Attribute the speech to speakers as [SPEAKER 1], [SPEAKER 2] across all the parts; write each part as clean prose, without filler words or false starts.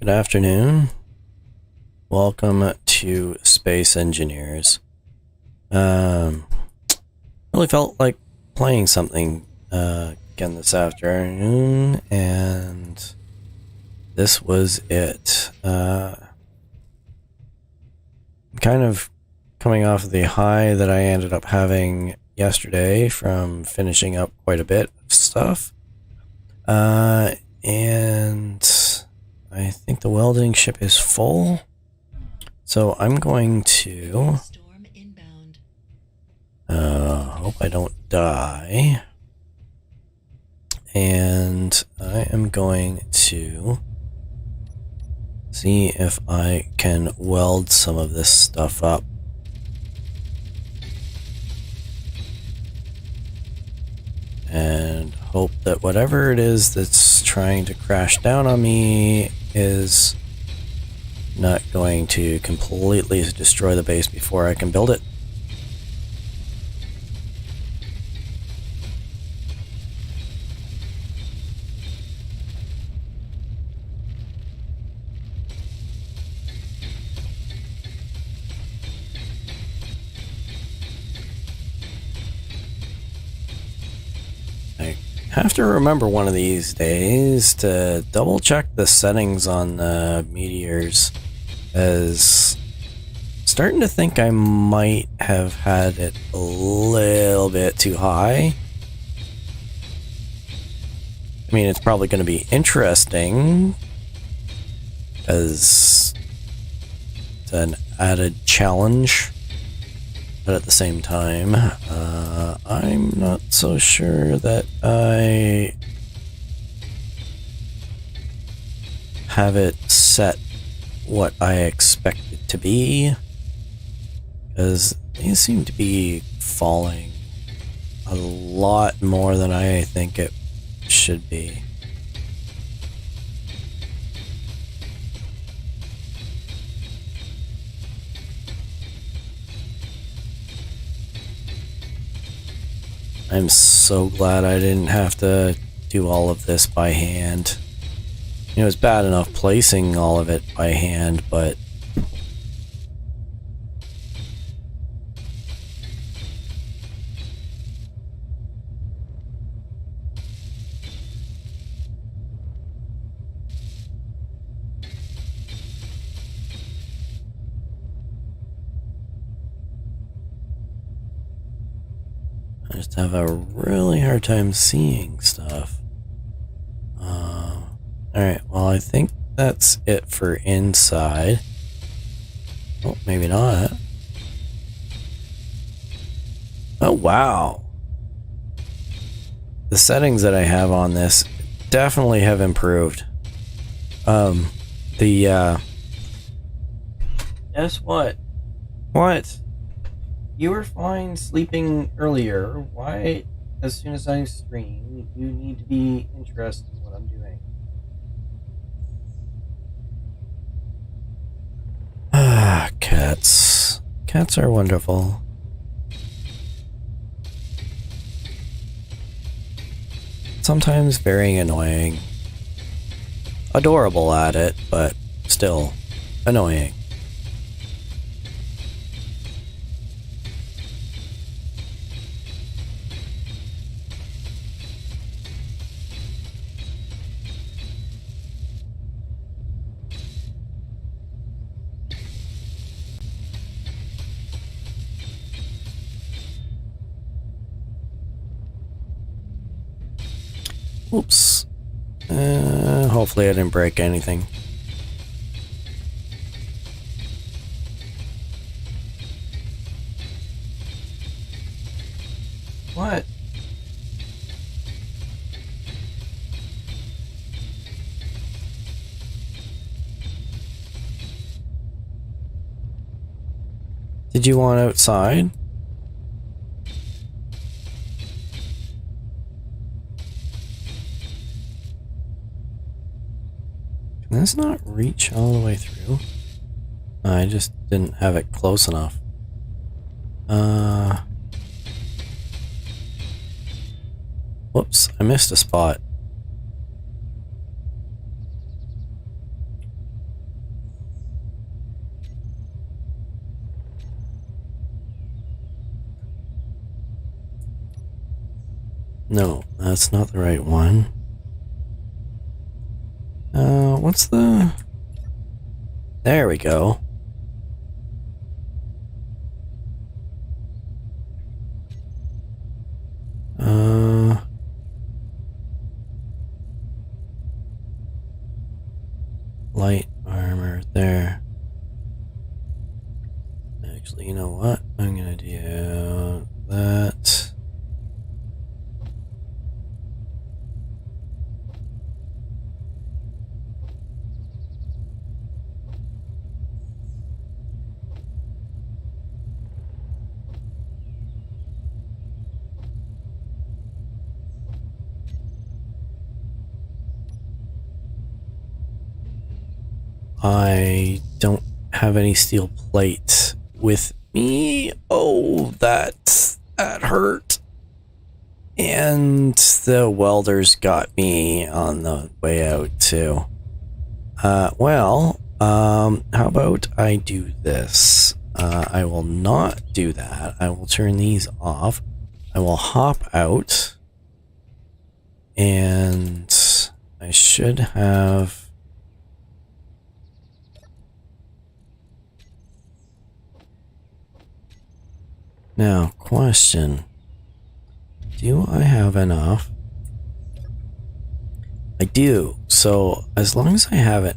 [SPEAKER 1] Good afternoon. Welcome to Space Engineers. Really felt like playing something again this afternoon, and this was it. Kind of coming off of the high that I ended up having yesterday from finishing up quite a bit of stuff. And I think the welding ship is full. So I'm going to hope I don't die. And I am going to see if I can weld some of this stuff up. And hope that whatever it is that's trying to crash down on me is not going to completely destroy the base before I can build it. Have to remember one of these days to double check the settings on the meteors, as starting to think I might have had it a little bit too high. I mean, it's probably going to be interesting as it's an added challenge, but at the same time, I'm not so sure that I have it set what I expect it to be, because they seem to be falling a lot more than I think it should be. I'm so glad I didn't have to do all of this by hand. It was bad enough placing all of it by hand, but I just have a really hard time seeing stuff. Alright, well, I think that's it for inside. Oh, maybe not. Oh, wow. The settings that I have on this definitely have improved. Guess what? What? You were fine sleeping earlier. Why, as soon as I stream, you need to be interested in what I'm doing? Ah, cats. Cats are wonderful. Sometimes very annoying. Adorable at it, but still annoying. Oops. Hopefully I didn't break anything. What? Did you want outside? Can this not reach all the way through? I just didn't have it close enough. Whoops, I missed a spot. No, that's not the right one. What's the... There we go. Light armor there. Actually, you know what? I'm gonna do that. I don't have any steel plate with me. Oh, that hurt. And the welders got me on the way out too. How about I do this? I will not do that. I will turn these off. I will hop out. And I should have... Now, question. Do I have enough? I do. So, as long as I have it...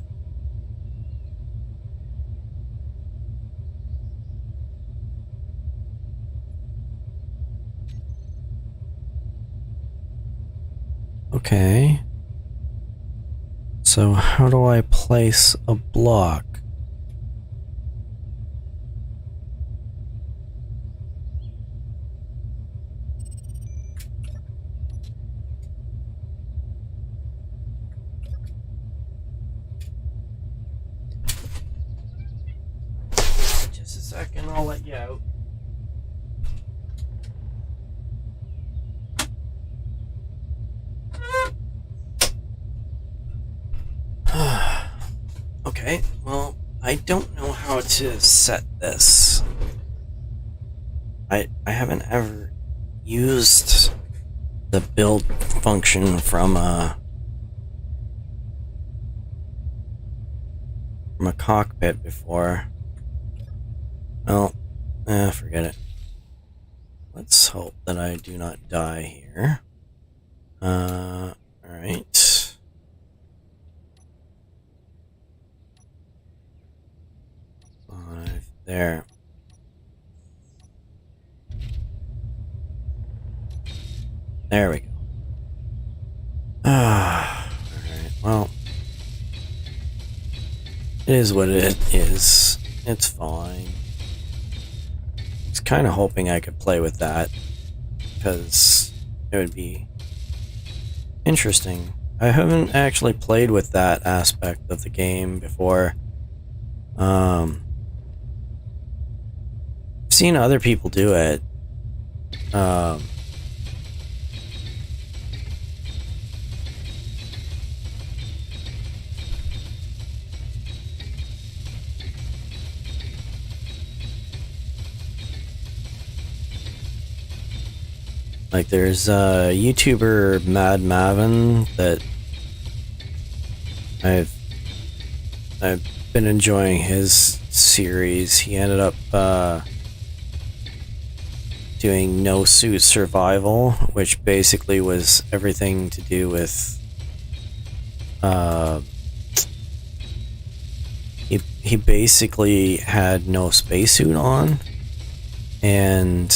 [SPEAKER 1] Okay. So, how do I place a block? Just a second, I'll let you out. Okay, well, I don't know how to set this. I haven't ever used the build function from a cockpit before. Well, forget it. Let's hope that I do not die here. Alright. There. There we go. Alright, well. It is what it is. It's fine. I was kind of hoping I could play with that, because it would be interesting. I haven't actually played with that aspect of the game before. I've seen other people do it. Like there's a YouTuber Mad Mavin that I've been enjoying his series. He ended up doing No Suit Survival, which basically was everything to do with he basically had no spacesuit on, and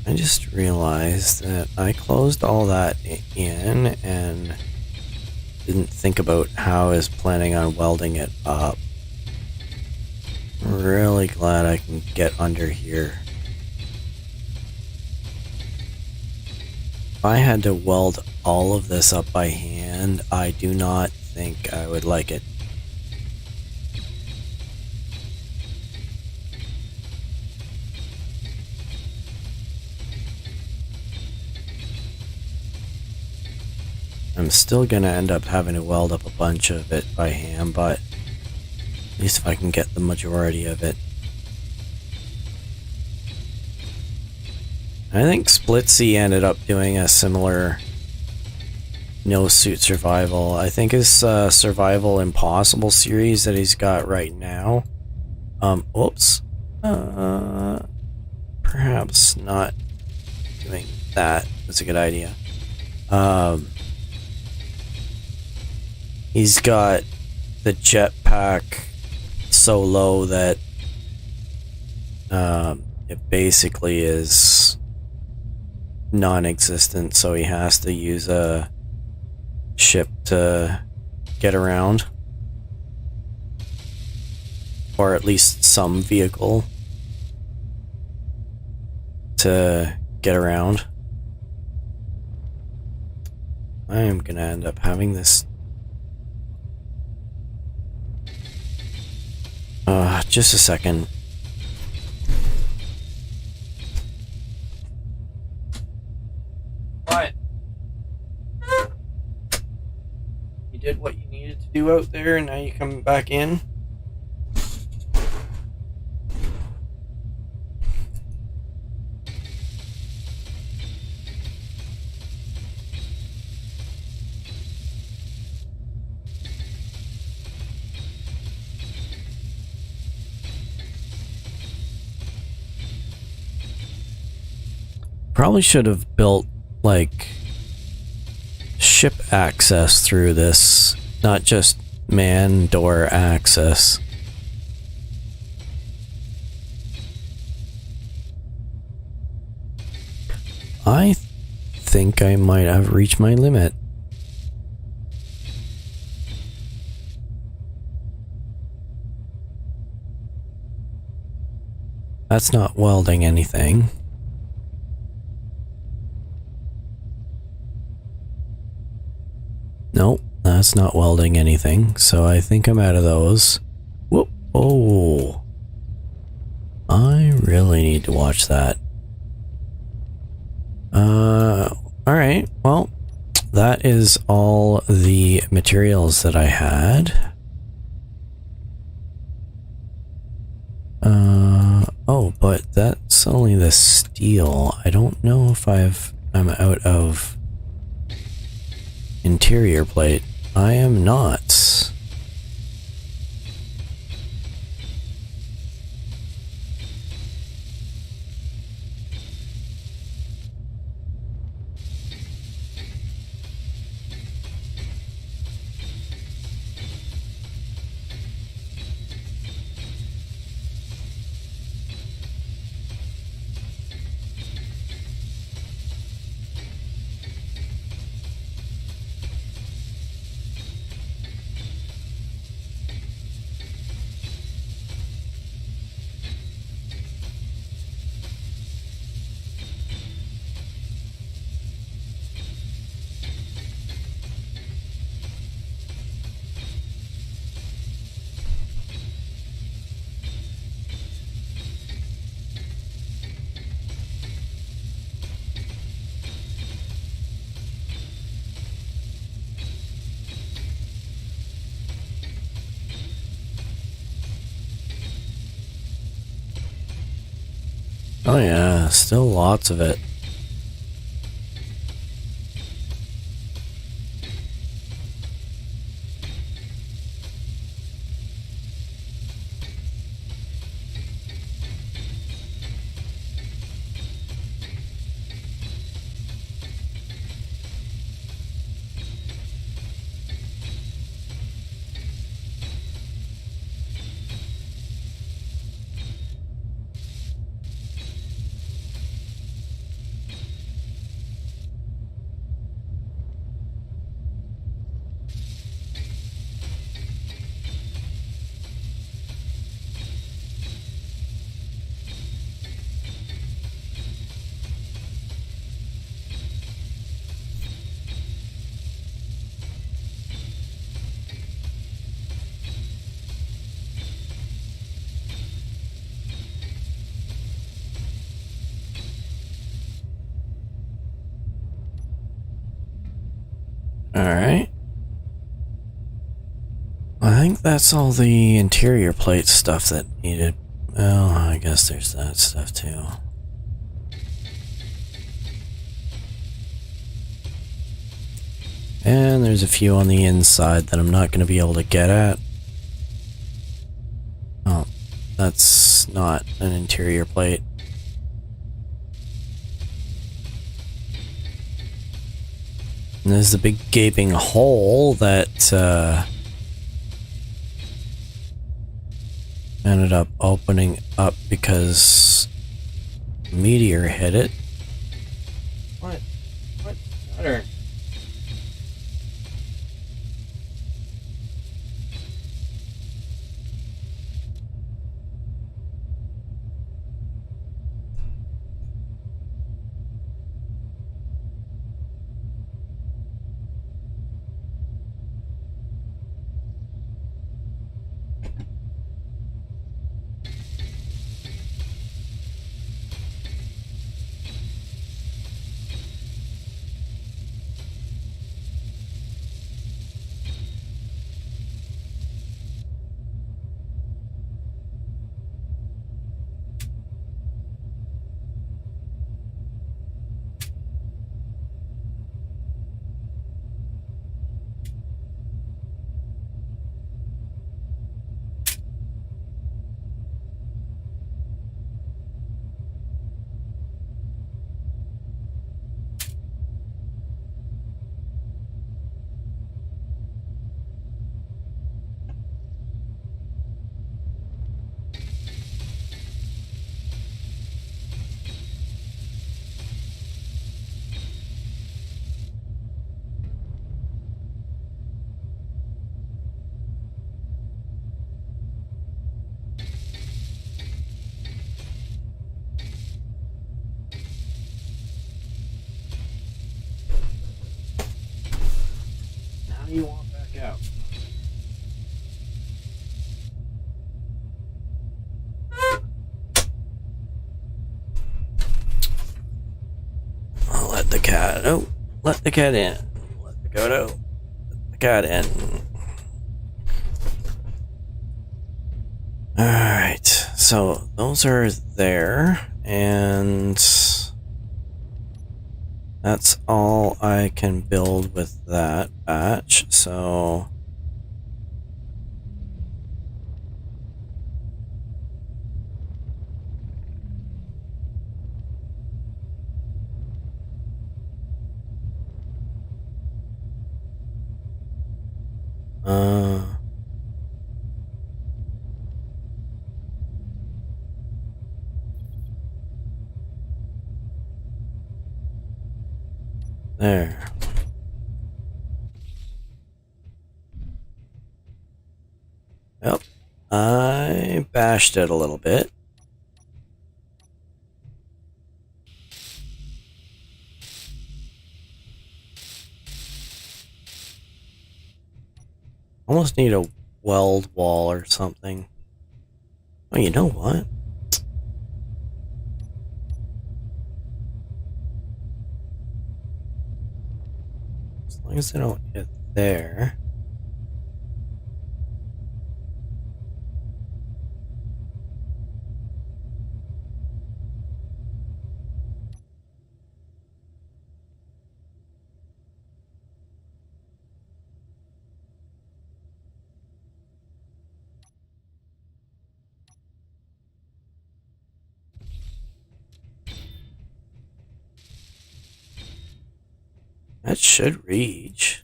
[SPEAKER 1] I just realized that I closed all that in and didn't think about how I was planning on welding it up. I'm really glad I can get under here. If I had to weld all of this up by hand, I do not think I would like it. I'm still gonna end up having to weld up a bunch of it by hand, but at least if I can get the majority of it. I think Splitsy ended up doing a similar no suit survival. I think his Survival Impossible series that he's got right now. Oops. Perhaps not doing that is a good idea. He's got the jetpack so low that it basically is non-existent, so he has to use a ship to get around, or at least some vehicle to get around. I am gonna end up having this just a second. What? You did what you needed to do out there and now you come back in? Probably should have built, like, ship access through this, not just man door access. I think I might have reached my limit. That's not welding anything. Nope, that's not welding anything, so I think I'm out of those. Whoop! Oh, I really need to watch that. Alright, well, that is all the materials that I had. Oh, but that's only the steel. I don't know if I'm out of interior plate. I am not. Oh yeah, still lots of it. Alright. I think that's all the interior plate stuff that needed. Well, I guess there's that stuff too. And there's a few on the inside that I'm not going to be able to get at. Oh, that's not an interior plate. And there's the big gaping hole that ended up opening up because a meteor hit it. What? What's the matter? Now you want back out. I'll let the cat. Oh, let the cat in. Let the goat out. Let the cat in. Alright, so those are there, and that's all I can build with that batch, so there. Yep, I bashed it a little bit. Almost need a weld wall or something. Oh, you know what? As long as I don't hit there. That should reach.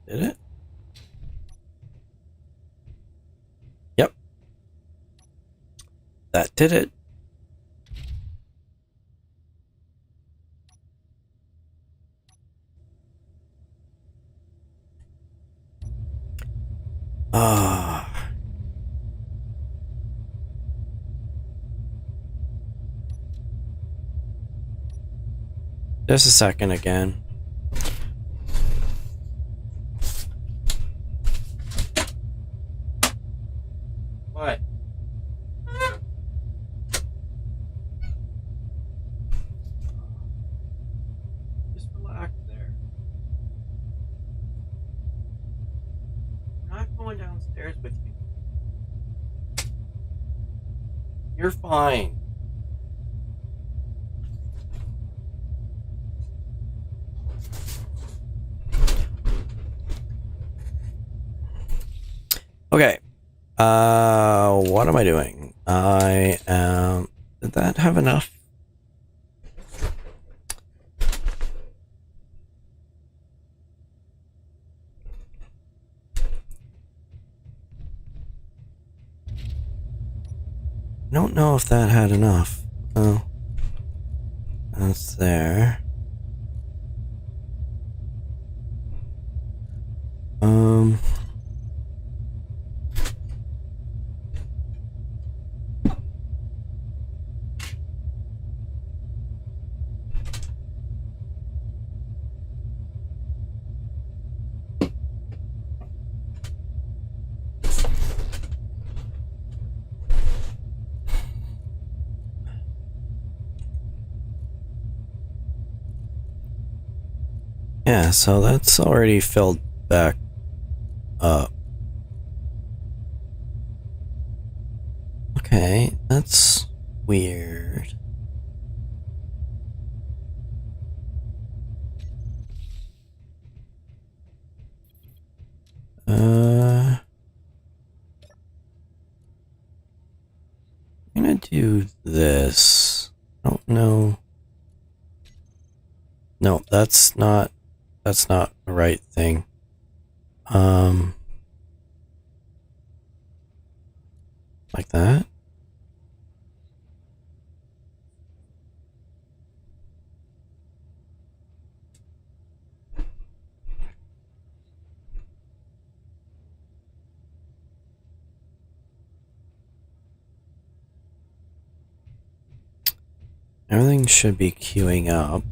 [SPEAKER 1] Did it? Yep. That did it. Ah. Just a second again. What? Just relax there. I'm not going downstairs with you. You're fine. Okay. What am I doing? I am... Did that have enough? I don't know if that had enough. Oh. That's there. Yeah, so that's already filled back up. Okay, that's weird. I'm gonna do this. I don't know. No, that's not the right thing. Like that. Everything should be queuing up.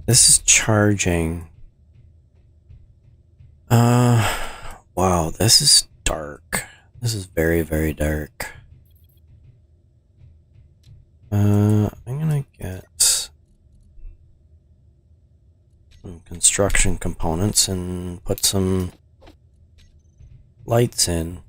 [SPEAKER 1] This is charging. Wow, this is dark. This is very, very dark. I'm gonna get some construction components and put some lights in.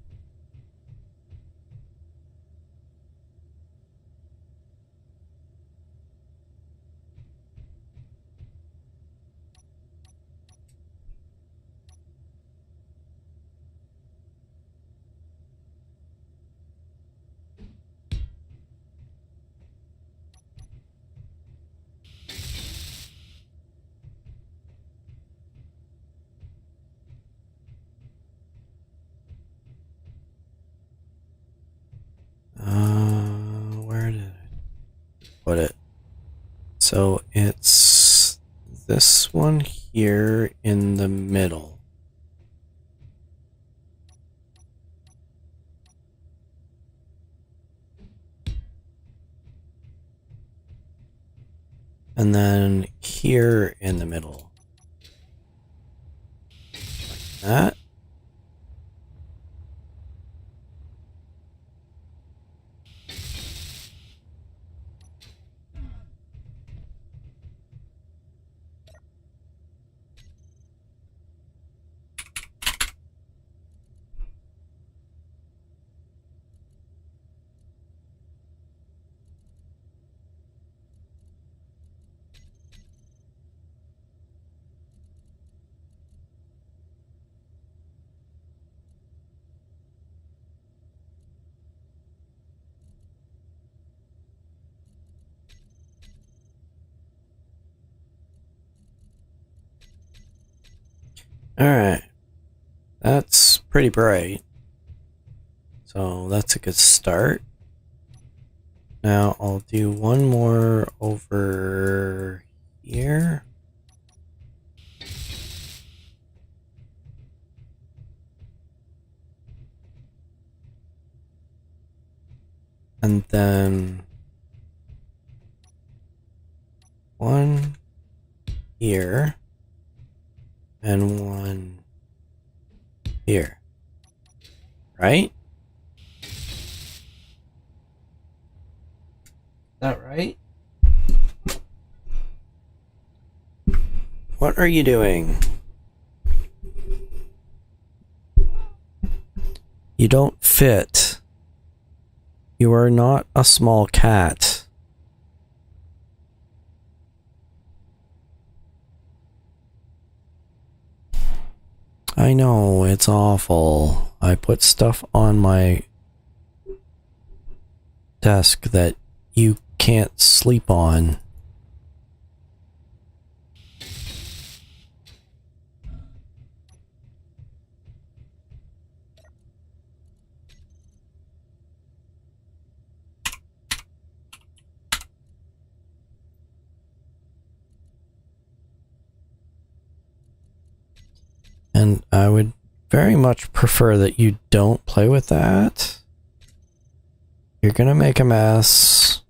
[SPEAKER 1] Where did I put it? So it's this one here in the middle. And then here in the middle. Like that. Alright. That's pretty bright. So that's a good start. Now I'll do one more over here. And then one here and one here. Right? Is that right? What are you doing? You don't fit. You are not a small cat. I know, it's awful. I put stuff on my desk that you can't sleep on. And I would very much prefer that you don't play with that. You're gonna make a mess.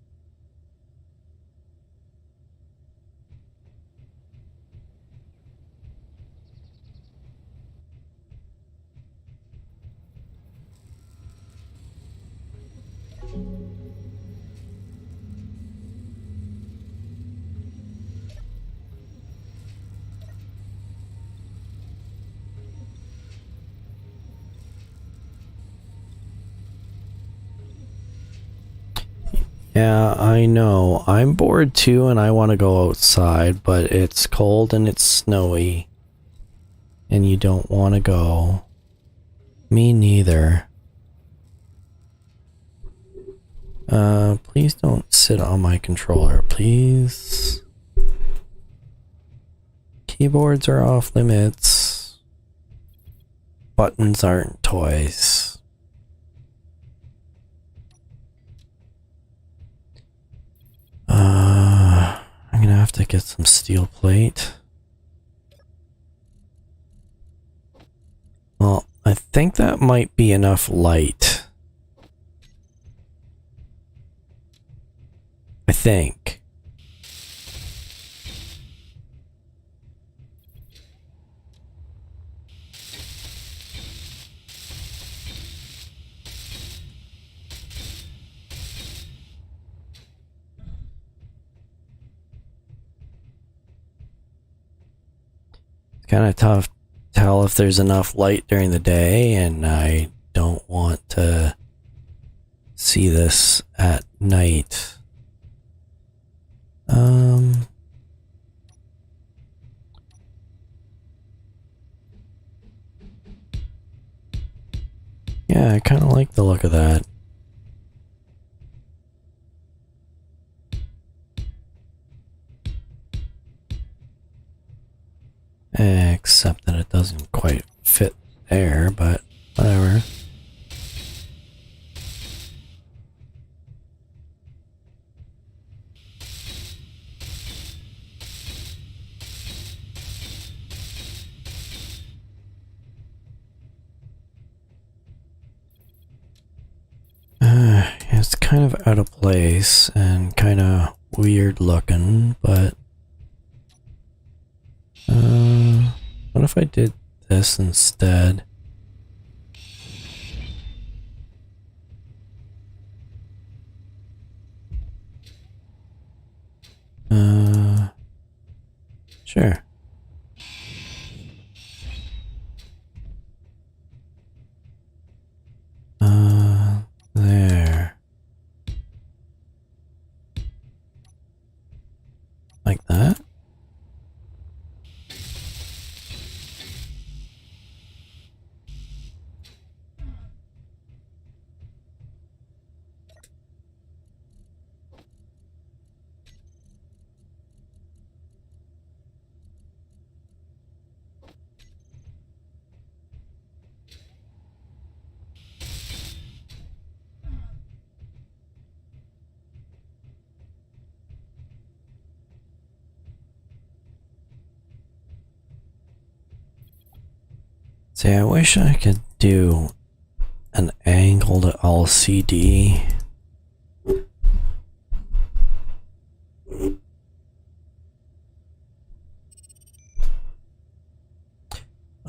[SPEAKER 1] Yeah, I know. I'm bored too and I want to go outside, but it's cold and it's snowy. And you don't want to go. Me neither. Please don't sit on my controller, please. Keyboards are off limits. Buttons aren't toys. I'm gonna have to get some steel plate. Well, I think that might be enough light. I think. It's kind of tough to tell if there's enough light during the day, and I don't want to see this at night. Yeah, I kind of like the look of that. Except that it doesn't quite fit there, but whatever. It's kind of out of place and kind of weird looking, but what if I did this instead? Sure. There. Like that? See, I wish I could do an angled LCD.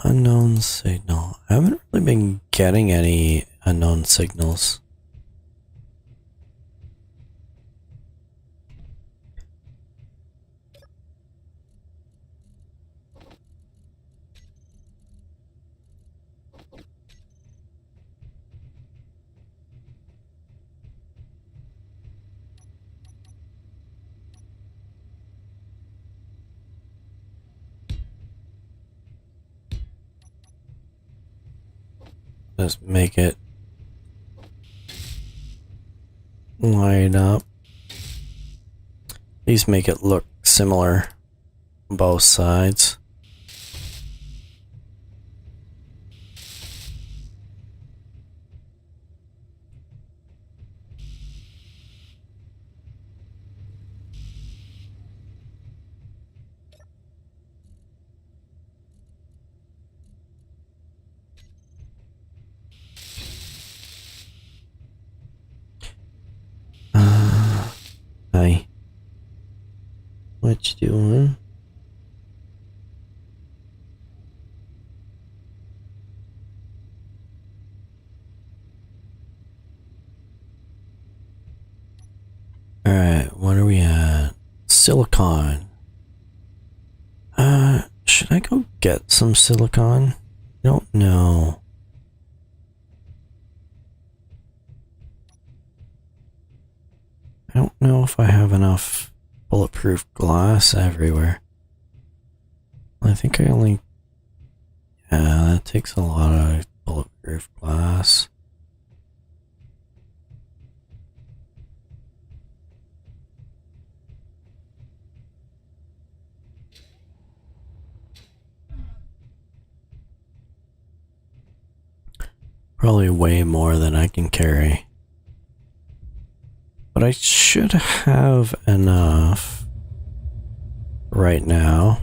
[SPEAKER 1] Unknown signal. I haven't really been getting any unknown signals. Just make it line up. These make it look similar on both sides. Hi. What you doing? Alright, what are we at? Silicon. Should I go get some silicon? I don't know. I don't know if I have enough bulletproof glass everywhere. I think I only... Yeah, that takes a lot of bulletproof glass. Probably way more than I can carry. But I should have enough right now.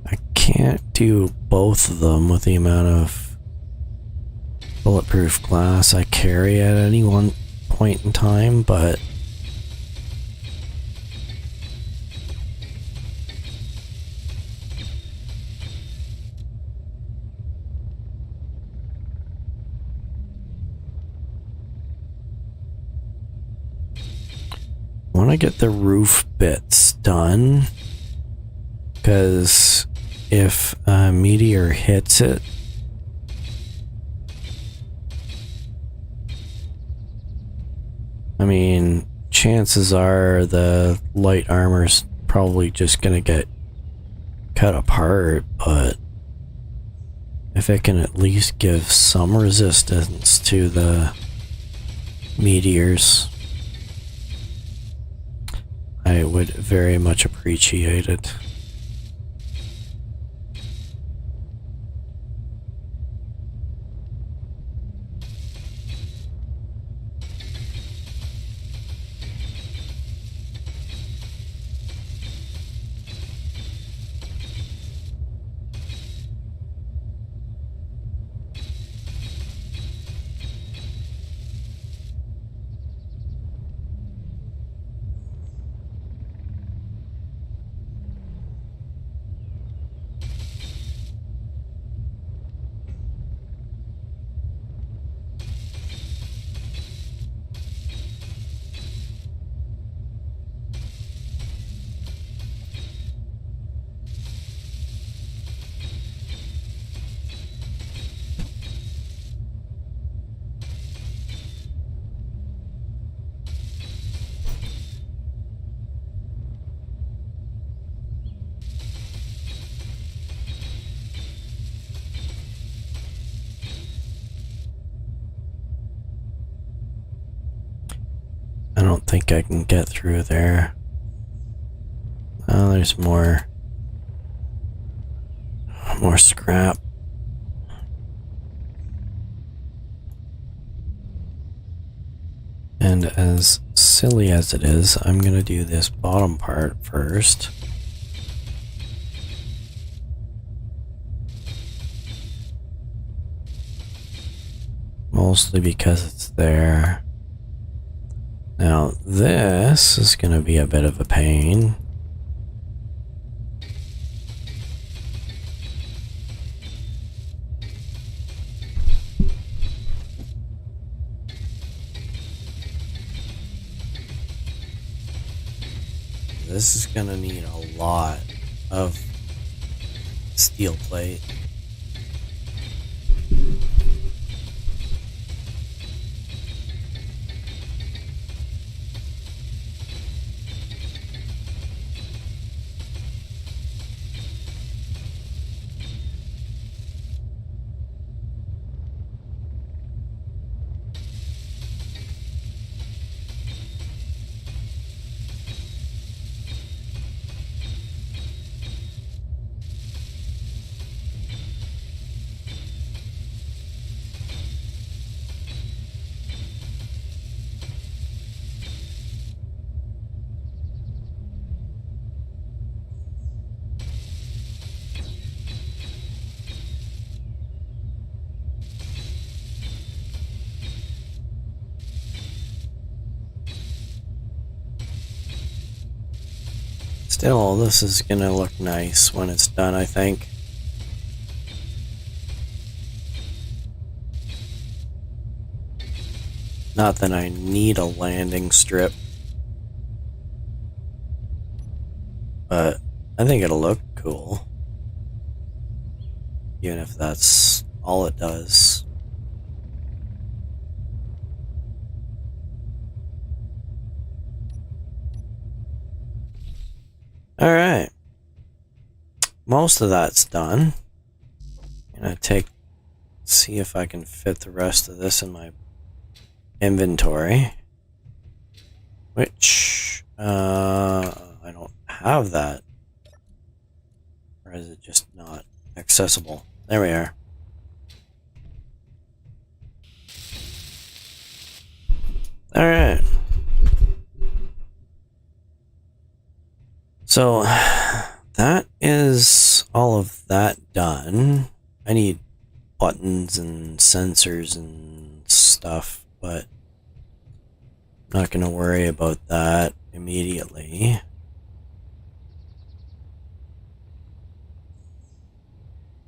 [SPEAKER 1] I can't do both of them with the amount of bulletproof glass I carry at any one point in time, but I want to get the roof bits done, because if a meteor hits it, I mean, chances are the light armor's probably just gonna get cut apart, but if it can at least give some resistance to the meteors, I would very much appreciate it. I don't think I can get through there. Oh, there's more scrap. And as silly as it is, I'm gonna do this bottom part first. Mostly because it's there. Now, this is gonna be a bit of a pain. This is gonna need a lot of steel plate. Still, this is gonna look nice when it's done, I think. Not that I need a landing strip, but I think it'll look cool. Even if that's all it does. Alright. Most of that's done. I'm gonna see if I can fit the rest of this in my inventory. Which, I don't have that. Or is it just not accessible? There we are. Alright. So, that is all of that done. I need buttons and sensors and stuff, but I'm not going to worry about that immediately.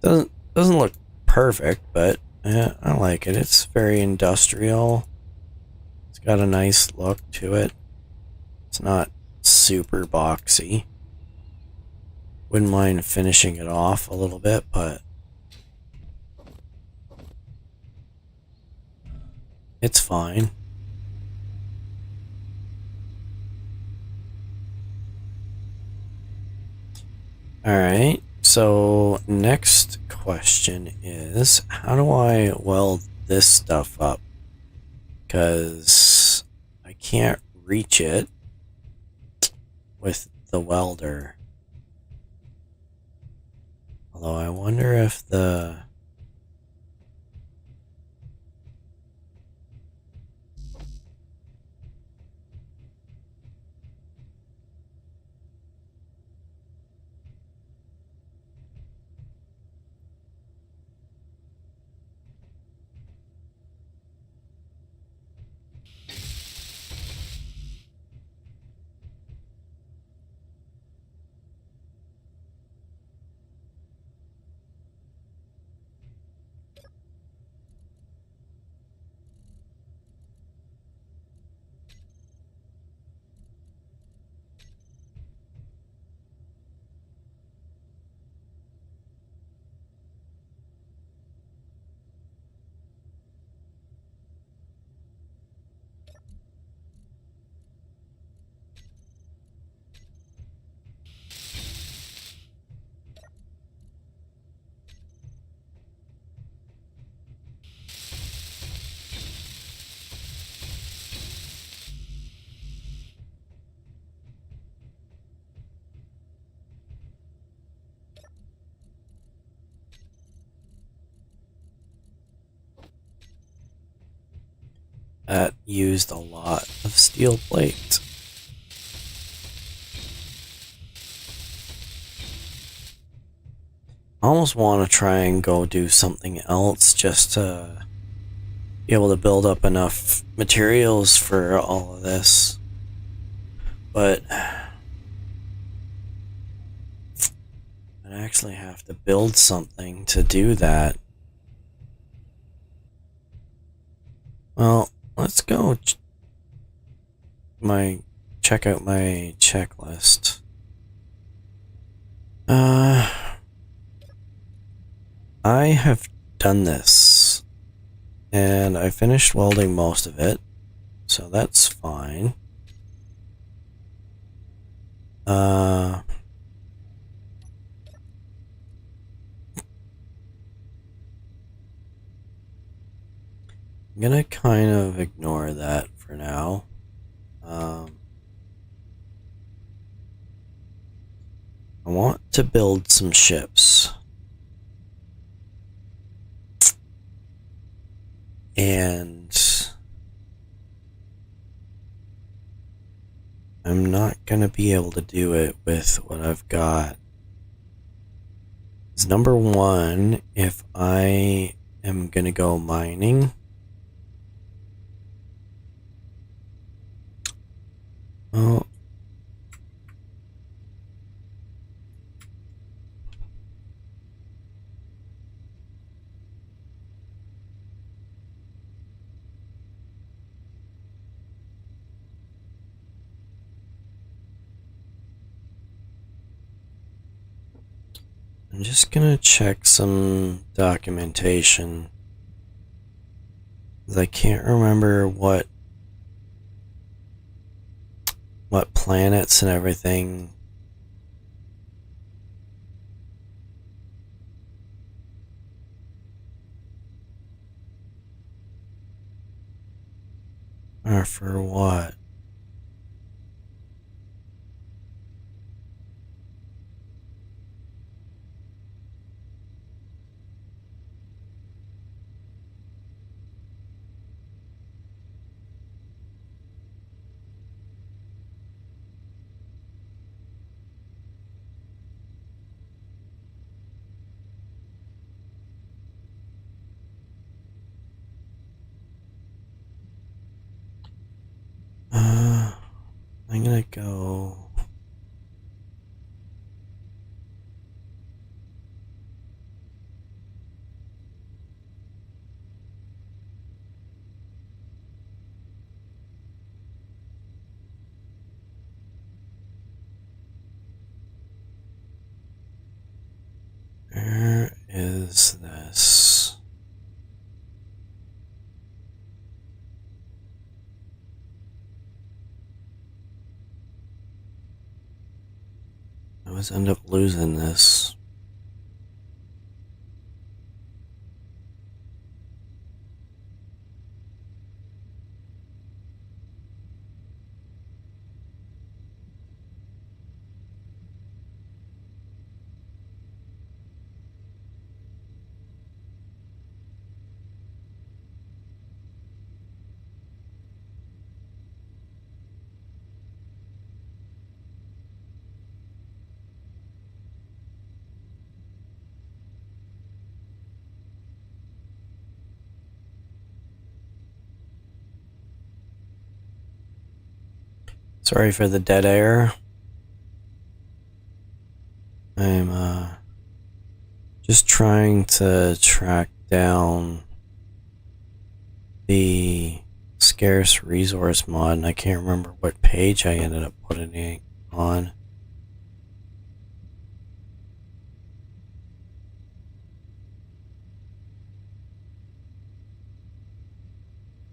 [SPEAKER 1] Doesn't look perfect, but yeah, I like it. It's very industrial. It's got a nice look to it. It's not super boxy. Wouldn't mind finishing it off a little bit, but it's fine. Alright, so next question is, how do I weld this stuff up? Because I can't reach it with the welder. Although I wonder if the... That used a lot of steel plate. I almost want to try and go do something else just to be able to build up enough materials for all of this. But I actually have to build something to do that. Well, let's go check out my checklist. I have done this, and I finished welding most of it, so that's fine. I'm gonna kind of ignore that for now. I want to build some ships. And I'm not gonna be able to do it with what I've got. It's number one, if I am gonna go mining. Well, I'm just gonna check some documentation. I can't remember what planets and everything are for what. I'm gonna go. Where is this? I always end up losing this. Sorry for the dead air. I'm just trying to track down the scarce resource mod, and I can't remember what page I ended up putting it on.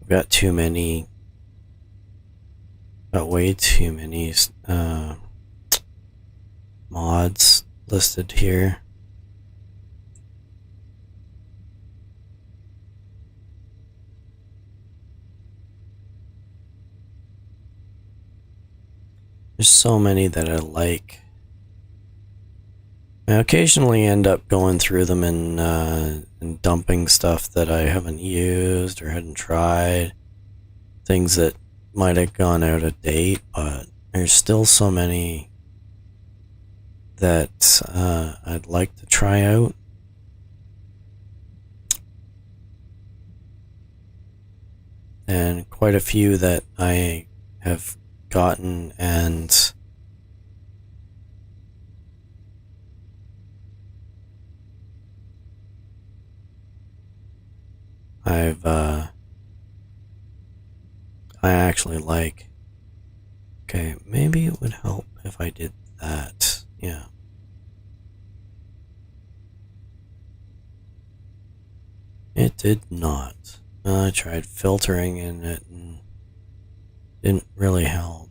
[SPEAKER 1] I've got too many. Got way too many mods listed here. There's so many that I like. I occasionally end up going through them and dumping stuff that I haven't used or hadn't tried. Things that might have gone out of date, but there's still so many that I'd like to try out. And quite a few that I have gotten and I actually like. Okay, maybe it would help if I did that. Yeah. It did not. I tried filtering in it and didn't really help.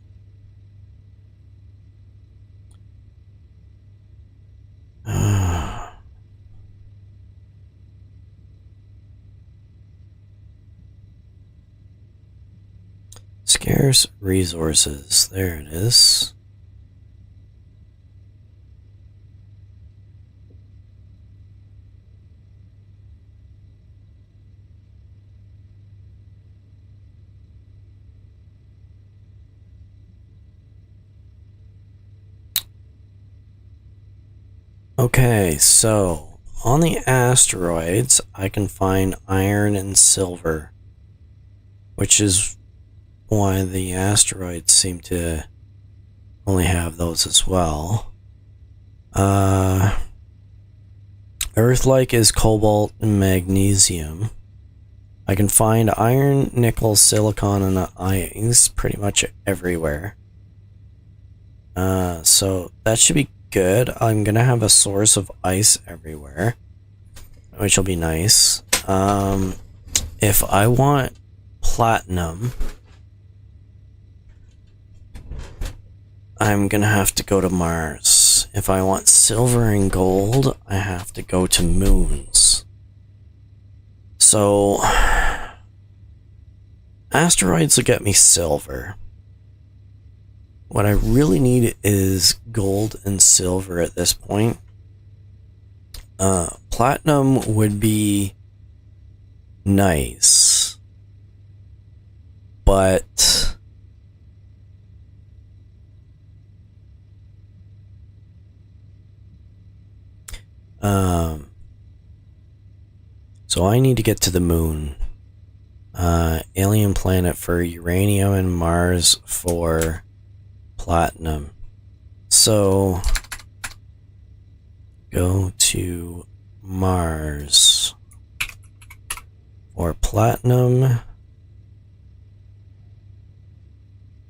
[SPEAKER 1] Scarce resources. There it is. Okay, so on the asteroids, I can find iron and silver, which is why the asteroids seem to only have those as well. Earth-like is cobalt and magnesium. I can find iron, nickel, silicon, and ions pretty much everywhere. So that should be good. I'm gonna have a source of ice everywhere, which will be nice. If I want platinum, I'm gonna have to go to Mars. If I want silver and gold, I have to go to moons. So, asteroids will get me silver. What I really need is gold and silver at this point. Platinum would be nice, but so I need to get to the moon. Alien planet for uranium and Mars for platinum. So go to Mars for platinum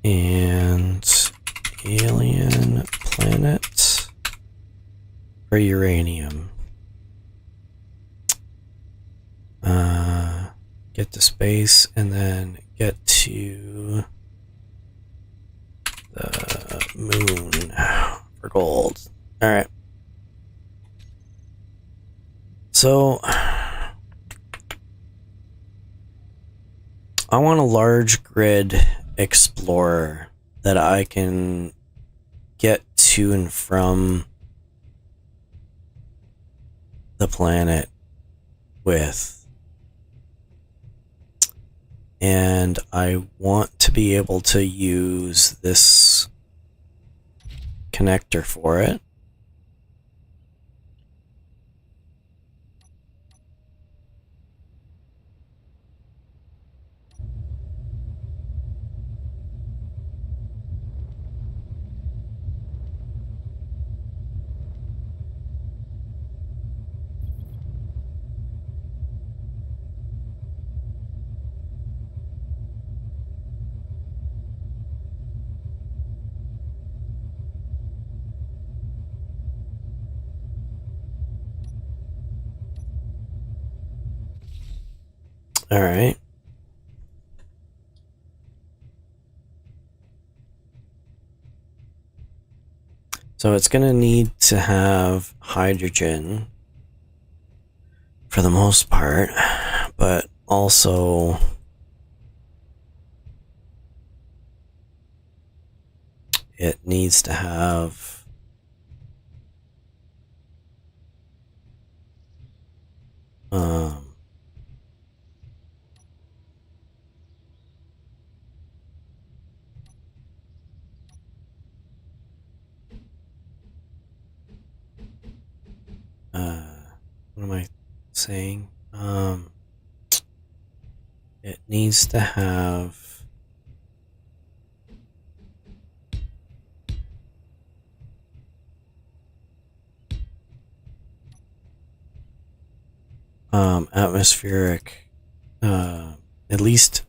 [SPEAKER 1] and alien planet for uranium. Get to space and then get to the moon for gold. Alright. So I want a large grid explorer that I can get to and from the planet with. And I want to be able to use this connector for it. All right. So it's going to need to have hydrogen for the most part, but also it needs to have what am I saying? It needs to have atmospheric, at least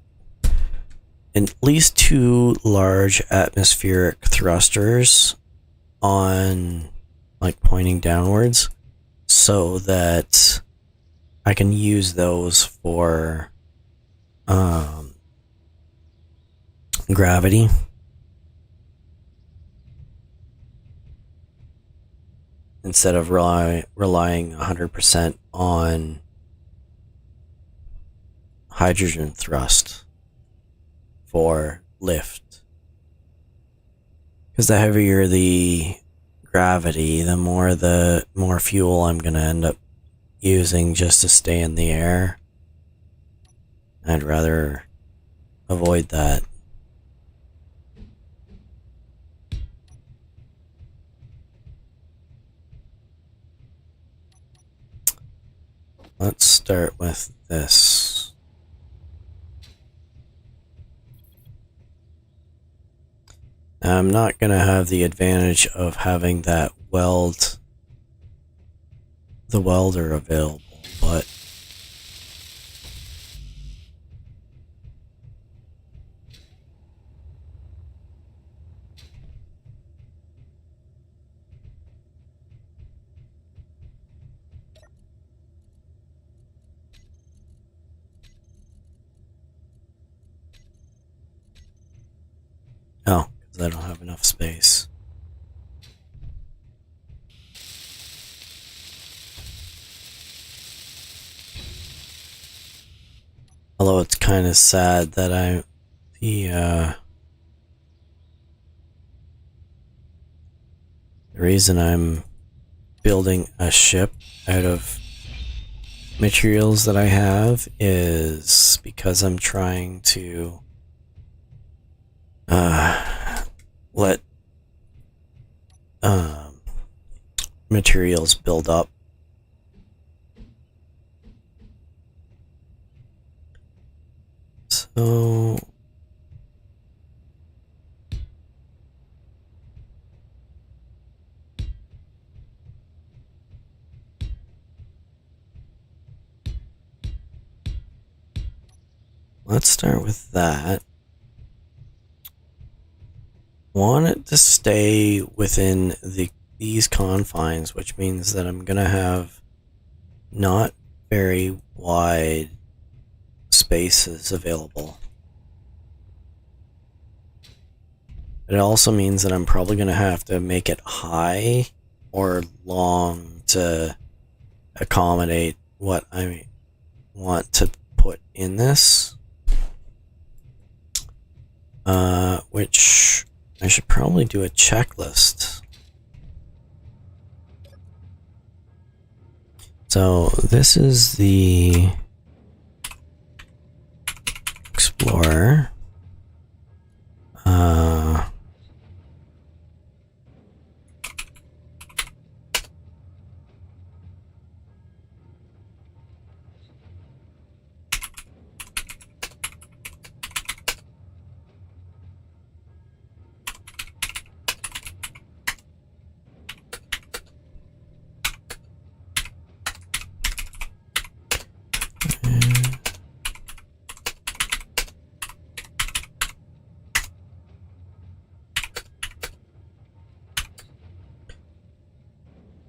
[SPEAKER 1] 2 large atmospheric thrusters on, like, pointing downwards, so that I can use those for gravity. Instead of relying 100% on hydrogen thrust for lift. Because the heavier the gravity, the more fuel I'm going to end up using just to stay in the air. I'd rather avoid that. Let's start with this. Now, I'm not going to have the advantage of having that welder available, but because I don't have enough space. Although it's kind of sad that the reason I'm building a ship out of materials that I have is because I'm trying to let materials build up. So let's start with that. Want it to stay within these confines, which means that I'm gonna have not very wide spaces available. It also means that I'm probably gonna have to make it high or long to accommodate what I want to put in this. Which I should probably do a checklist. So this is the Explorer.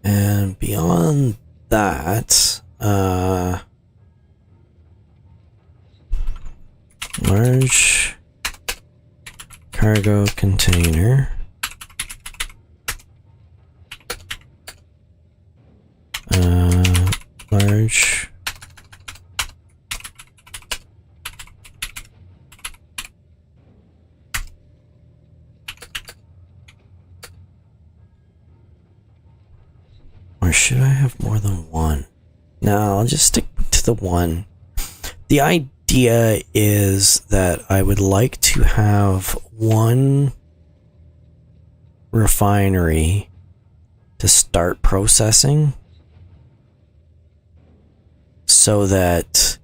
[SPEAKER 1] And beyond that, large cargo container. Large or should I have more than one? No, I'll just stick to the one. The idea is that I would like to have one refinery to start processing so that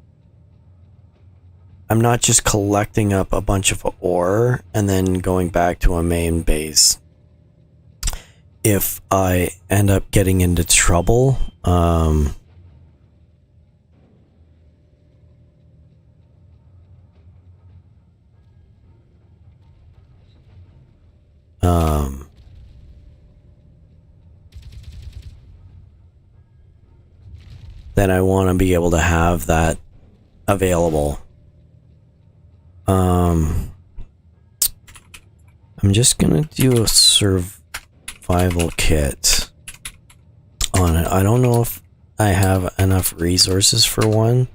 [SPEAKER 1] I'm not just collecting up a bunch of ore and then going back to a main base. If I end up getting into trouble, then I want to be able to have that available. I'm just gonna do a survival kit on it. I don't know if I have enough resources for one,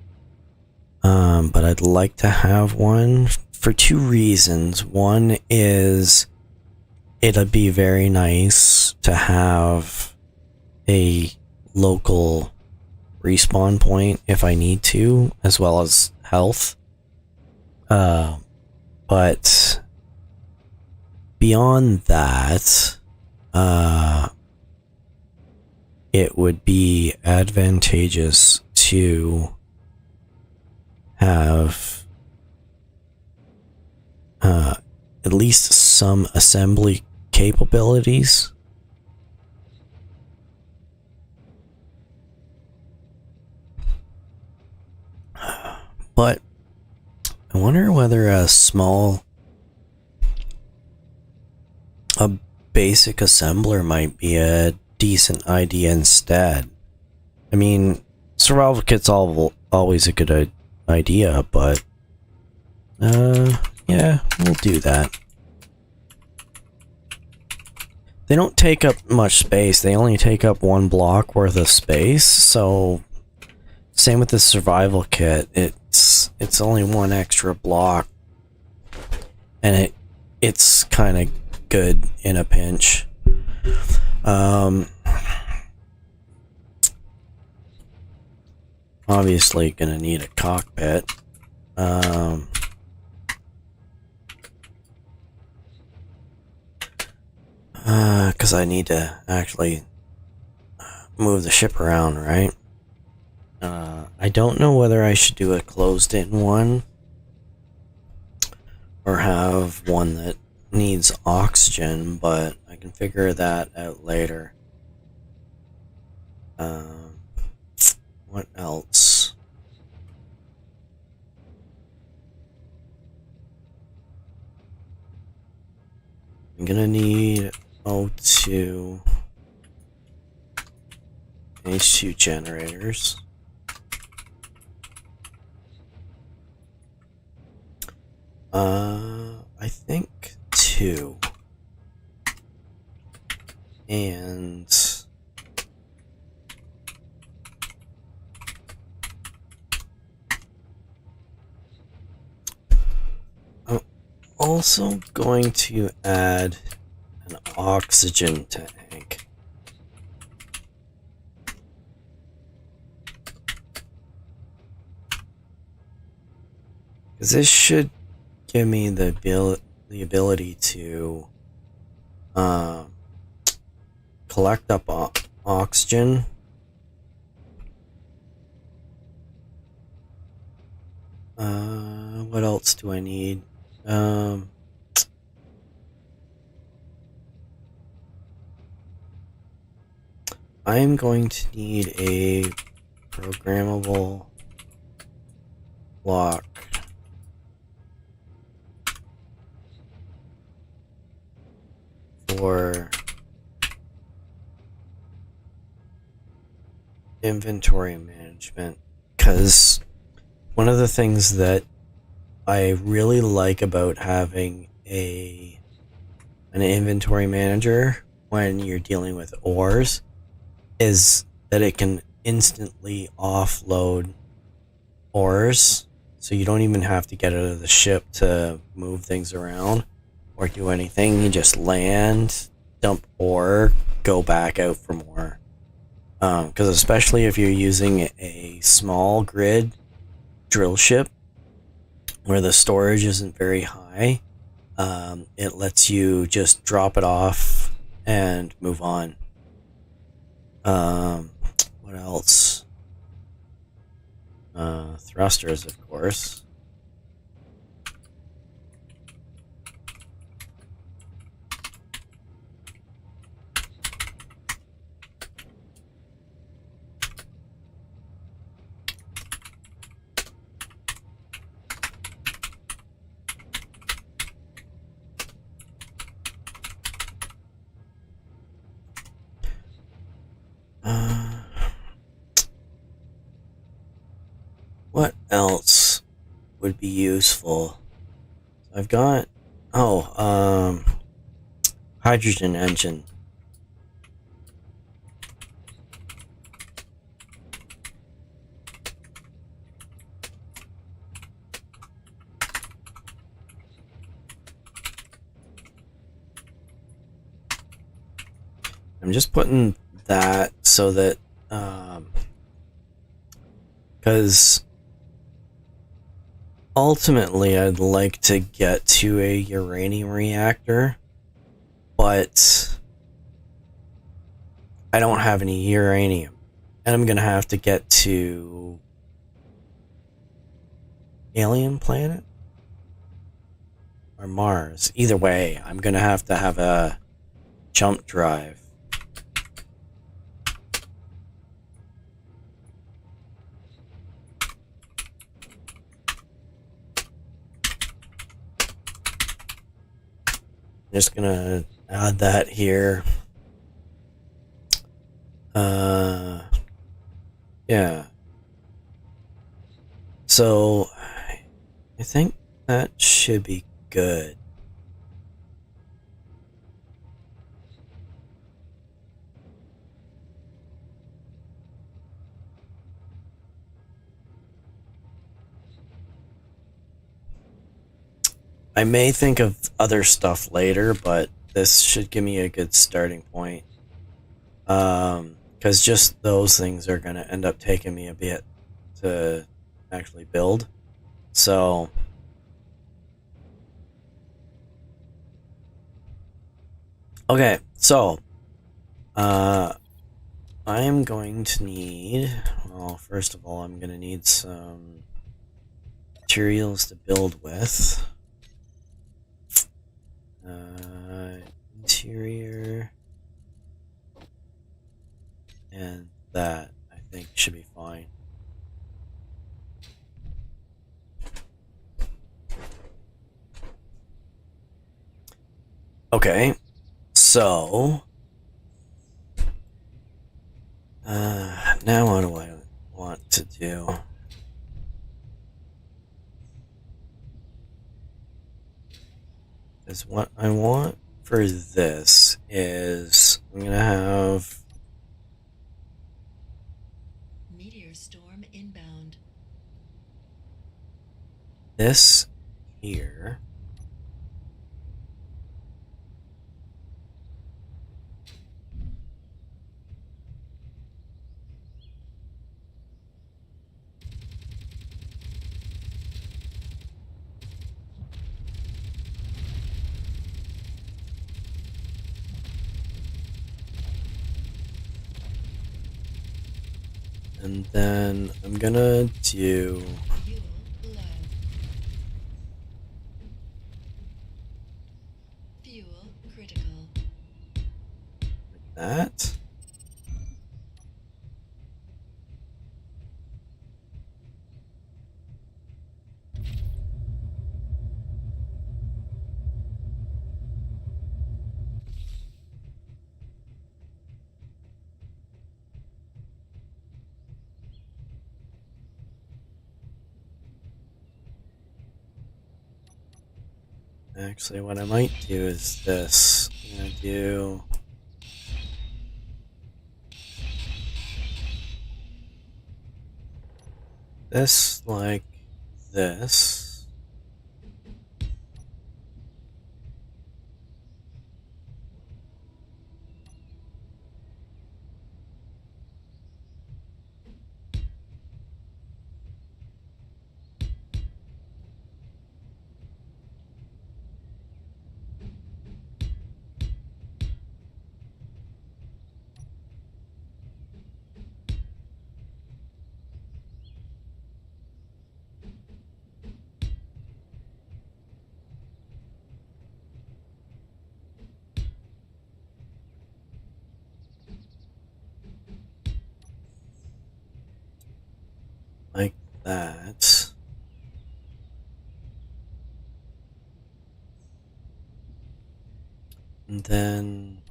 [SPEAKER 1] but I'd like to have one for two reasons. One is it'd be very nice to have a local respawn point if I need to, as well as health. But beyond that, it would be advantageous to have at least some assembly capabilities. But I wonder whether a basic assembler might be a decent idea instead. I mean, survival kit's always a good idea, but yeah, we'll do that. They don't take up much space. They only take up one block worth of space. So same with the survival kit. It's only one extra block, and it's kind of good in a pinch. Obviously gonna need a cockpit. Because I need to actually move the ship around, right? I don't know whether I should do a closed-in one or have one that needs oxygen, but I can figure that out later. What else? I'm gonna need O2 H2 generators. I think 2. And I'm also going to add an oxygen tank. Because this should give me the ability to collect up oxygen. What else do I need? I'm going to need a programmable lock. For inventory management, because one of the things that I really like about having an inventory manager when you're dealing with ores is that it can instantly offload ores, so you don't even have to get out of the ship to move things around or do anything. You just land, dump ore, go back out for more. Because especially if you're using a small grid drill ship where the storage isn't very high, it lets you just drop it off and move on. What else? Thrusters, of course. What else would be useful? I've got hydrogen engine. I'm just putting that so that because ultimately I'd like to get to a uranium reactor, but I don't have any uranium, and I'm gonna have to get to alien planet or Mars. Either way, I'm gonna have to have a jump drive. Just gonna add that here. Yeah. So I think that should be good. I may think of other stuff later, but this should give me a good starting point. Because just those things are going to end up taking me a bit to actually build. So, okay, so, I'm going to need, well, first of all, I'm going to need some materials to build with. Interior. And that, I think, should be fine. Okay, so now what do I want to do? Because what I want for this is I'm gonna have
[SPEAKER 2] Meteor storm inbound.
[SPEAKER 1] this here. And then I'm gonna do
[SPEAKER 2] Fuel low. Fuel critical.
[SPEAKER 1] that. Actually, what I might do is this. I'm gonna do this like this. Like that. And then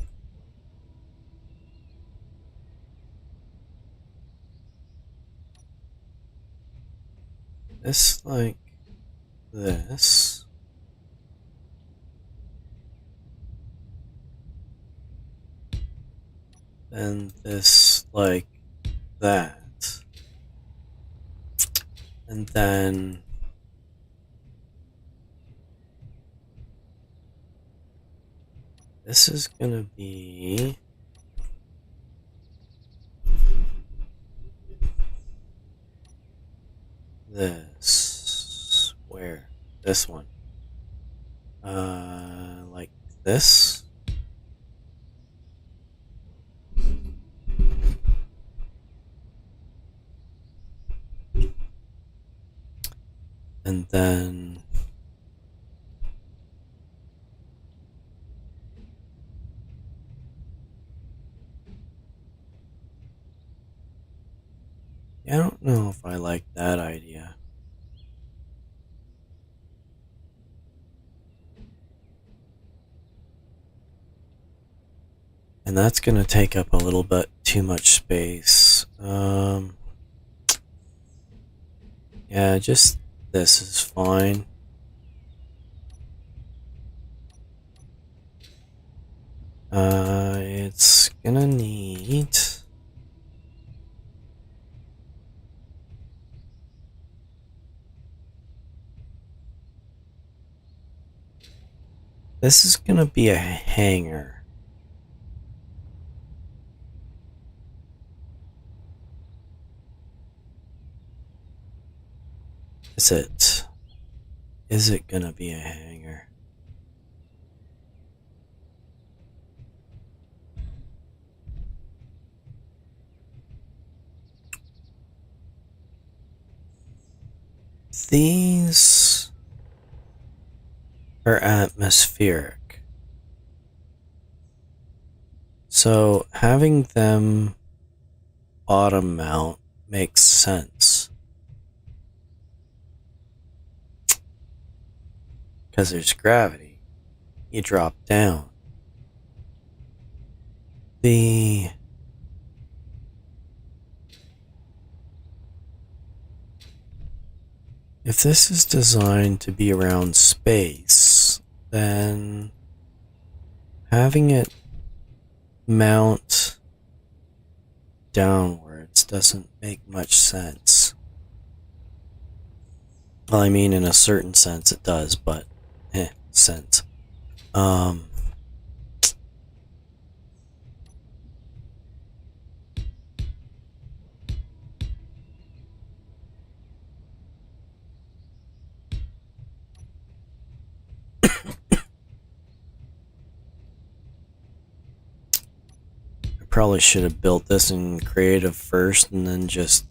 [SPEAKER 1] this like this. And this like that. And then this is gonna be this. Where? This one. Like this. And then I don't know if I like that idea. And that's gonna take up a little bit too much space. Yeah, just this is fine. It's gonna need this is gonna be a hangar. Is it gonna be a hangar? These are atmospheric. So having them bottom mount makes sense. Because there's gravity. You drop down. If this is designed to be around space, then having it mount downwards doesn't make much sense. Well, I mean, in a certain sense it does, but sense. I probably should have built this in creative first and then just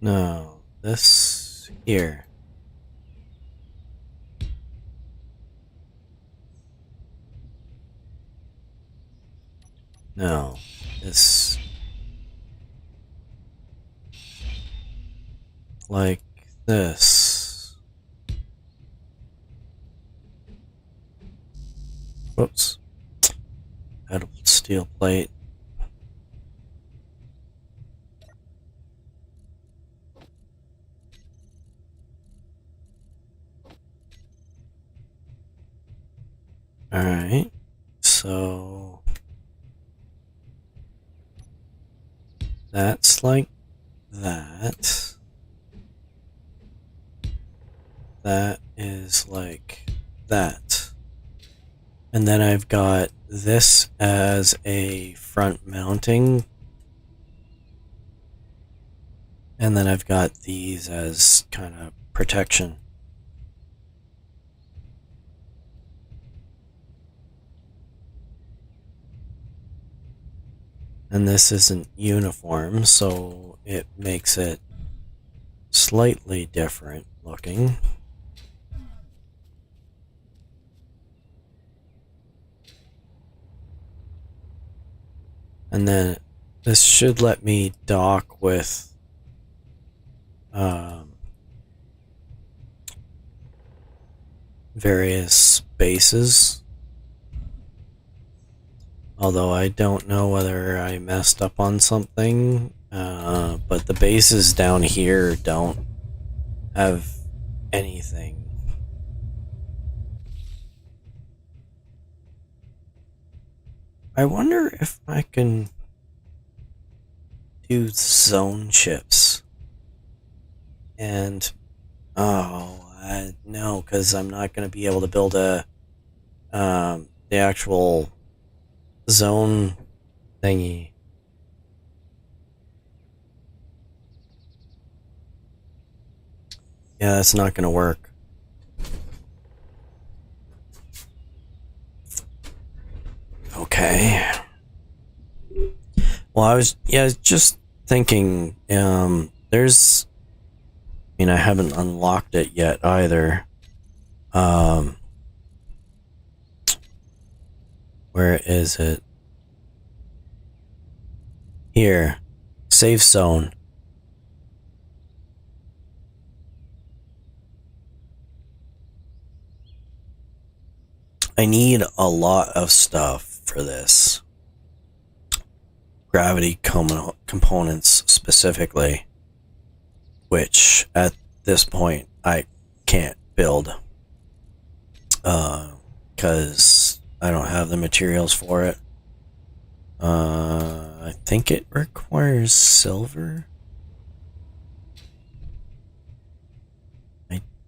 [SPEAKER 1] no, this here. No, this like this. Whoops. Edible steel plate. Alright, so that's like that. That is like that. And then I've got this as a front mounting. And then I've got these as kind of protection. And this isn't uniform, so it makes it slightly different looking. And then this should let me dock with various bases. Although I don't know whether I messed up on something, but the bases down here don't have anything. I wonder if I can do zone chips. And, no, because I'm not going to be able to build the actual zone thingy. Yeah, that's not gonna work. Okay. Well, I was just thinking, there's, I mean, I haven't unlocked it yet either. Where is it? Here. Safe zone. I need a lot of stuff for this. Gravity components specifically. Which, at this point, I can't build. Because I don't have the materials for it. I think it requires silver.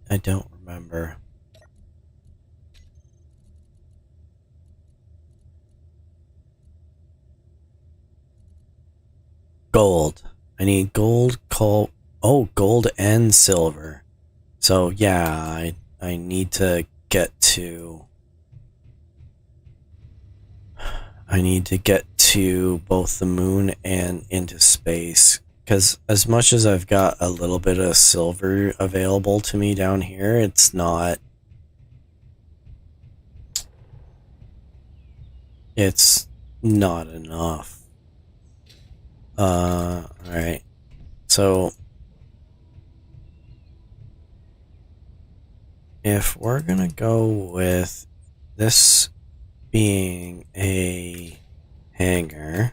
[SPEAKER 1] I don't remember. Gold. I need gold, coal. Oh, gold and silver. So yeah, I need to get to. I need to get to both the moon and into space. Because as much as I've got a little bit of silver available to me down here, it's not. It's not enough. Alright. So, if we're gonna go with this being a hangar,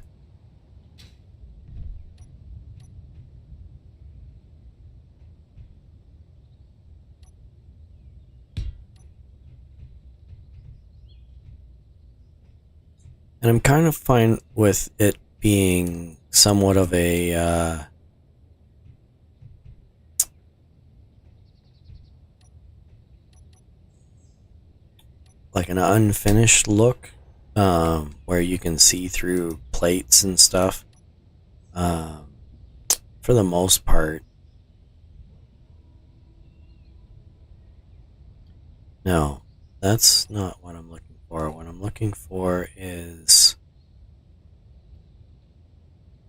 [SPEAKER 1] and I'm kind of fine with it being somewhat of a, like an unfinished look, where you can see through plates and stuff. For the most part. No, that's not what I'm looking for. What I'm looking for is...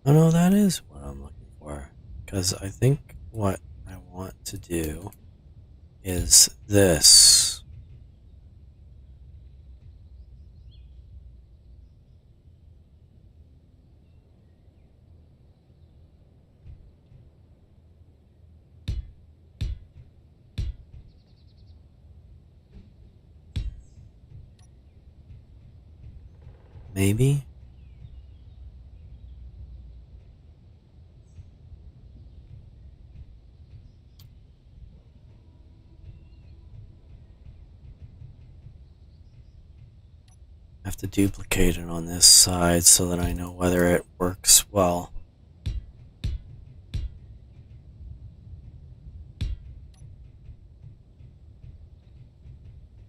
[SPEAKER 1] Oh no, that is what I'm looking for. Because I think what I want to do is this. Maybe? I have to duplicate it on this side so that I know whether it works well.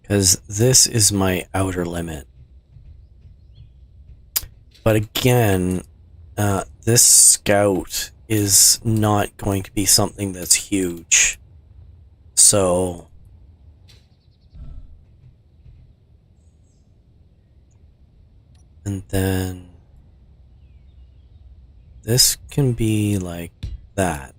[SPEAKER 1] Because this is my outer limit. But again, this scout is not going to be something that's huge. So... And then... This can be like that.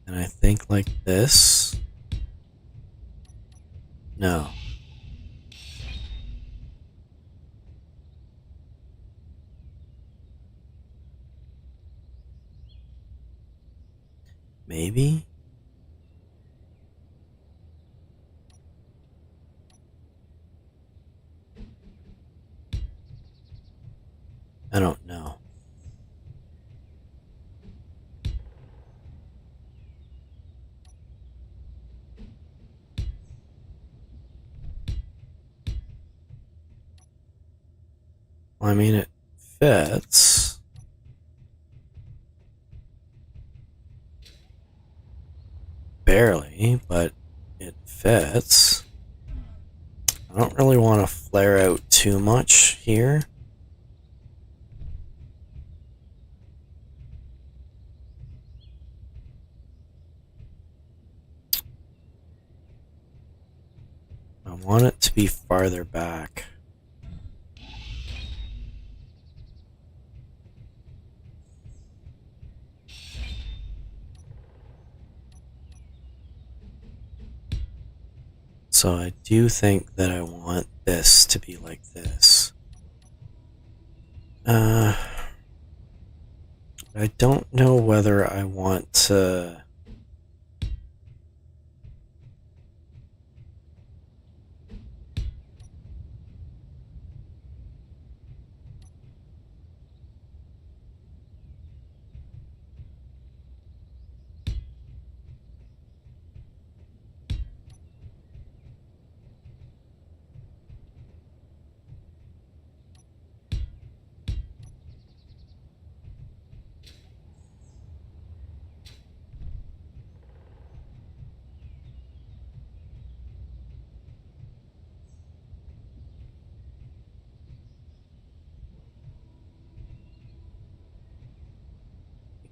[SPEAKER 1] And I think like this. No. Maybe? I don't know. I mean, it fits. Barely, but it fits. I don't really want to flare out too much here. I want it to be farther back. So I do think that I want this to be like this. I don't know whether I want to...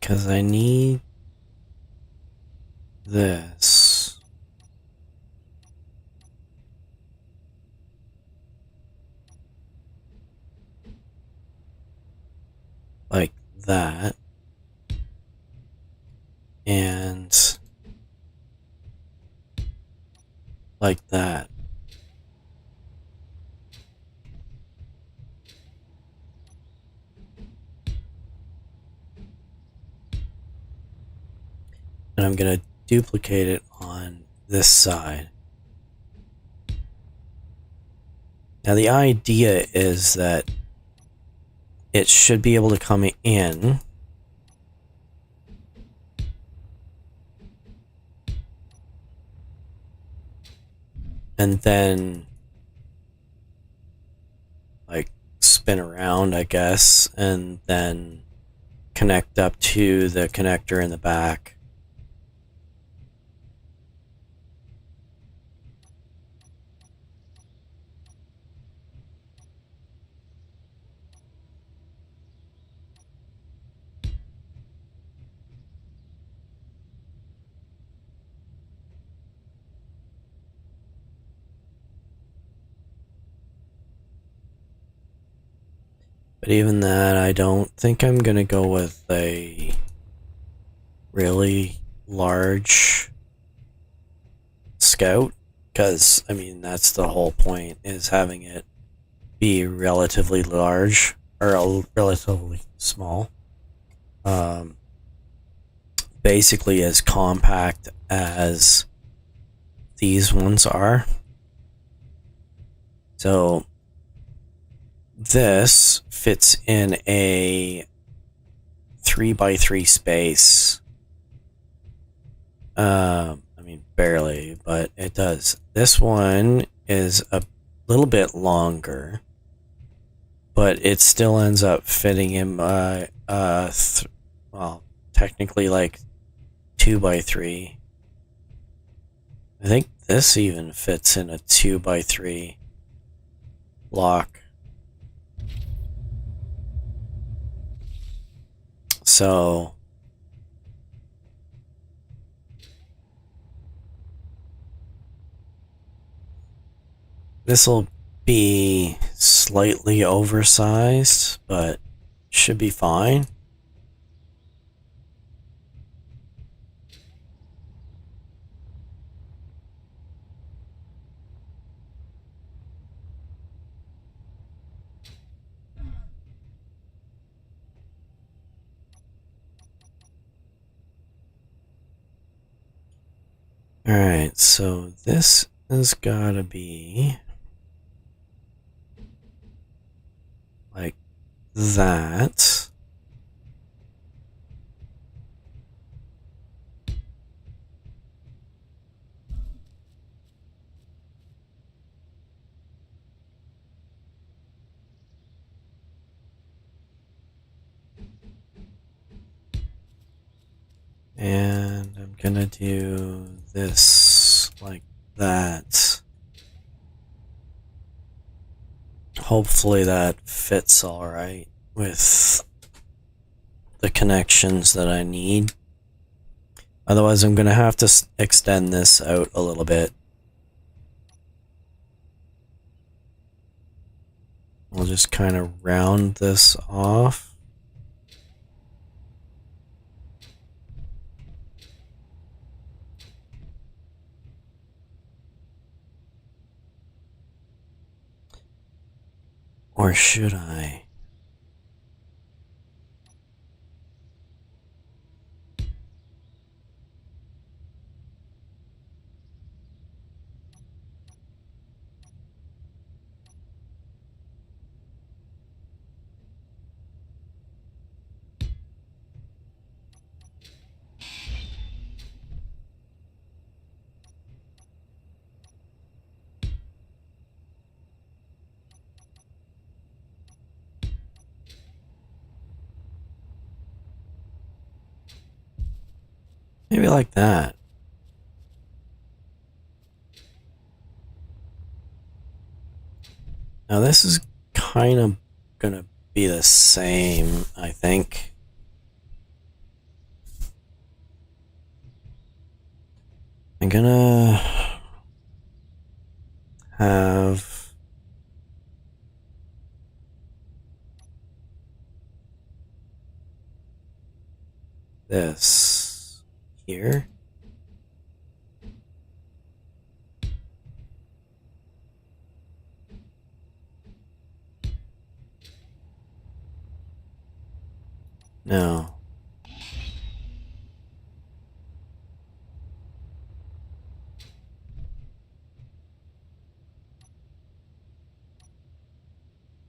[SPEAKER 1] because I need this. Like that. And like that. And I'm going to duplicate it on this side. Now the idea is that it should be able to come in and then like spin around, I guess, and then connect up to the connector in the back. But even that, I don't think I'm gonna go with a really large scout, because I mean that's the whole point, is having it be relatively large or relatively small. Basically as compact as these ones are. So this fits in a 3x3 space. I mean, barely, but it does. This one is a little bit longer, but it still ends up fitting in, well, technically like 2x3. I think this even fits in a 2x3 block. So this will be slightly oversized, but should be fine. Alright, so this has gotta be like that. And I'm gonna do this like that. Hopefully that fits alright with the connections that I need. Otherwise I'm gonna have to extend this out a little bit. We'll just kind of round this off. Or should I? Maybe like that. Now this is kind of gonna be the same, I think. I'm gonna have this here. No.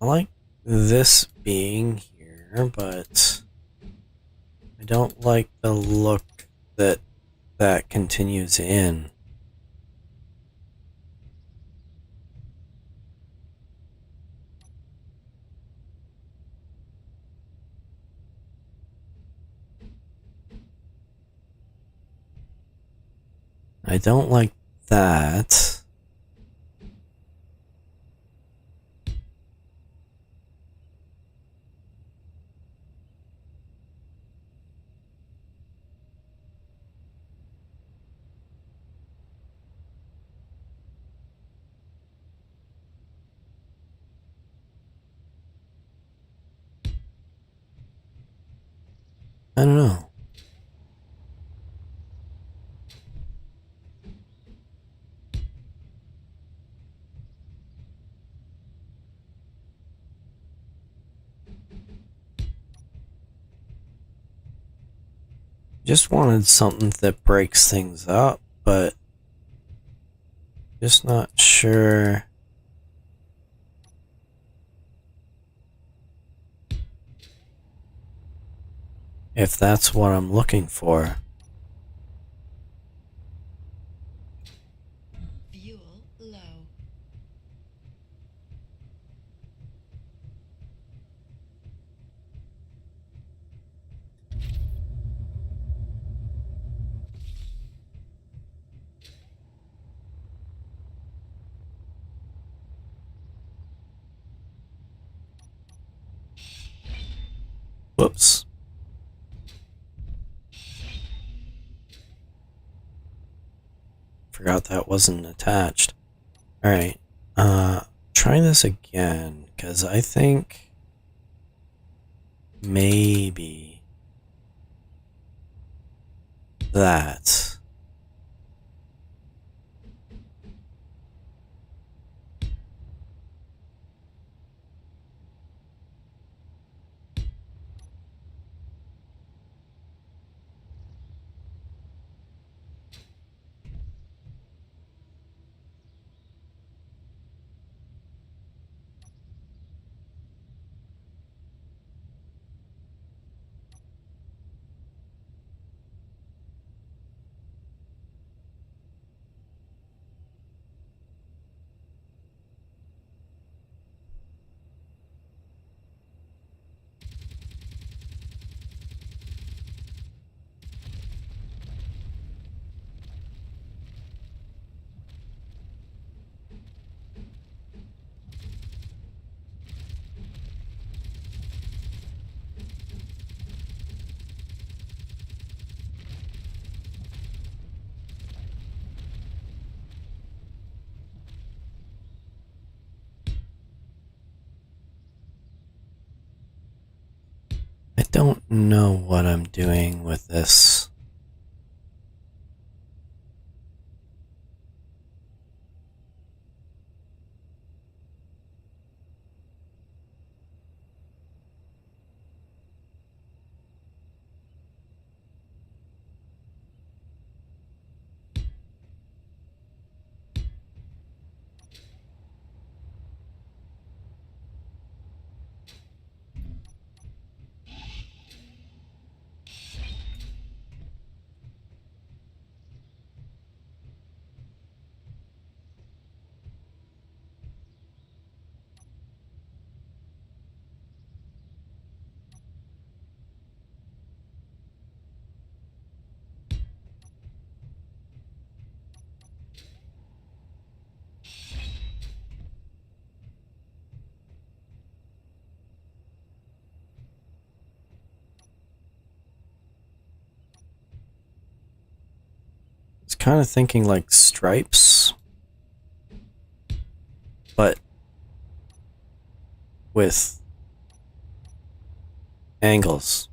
[SPEAKER 1] I like this being here, but I don't like the look that that continues in. I don't like that. I don't know. Just wanted something that breaks things up, but just not sure if that's what I'm looking for.
[SPEAKER 2] Fuel low.
[SPEAKER 1] Whoops. Forgot that wasn't attached. Alright. Try this again, because I think maybe that. I don't know what I'm doing with this. kind of thinking like stripes, but with angles.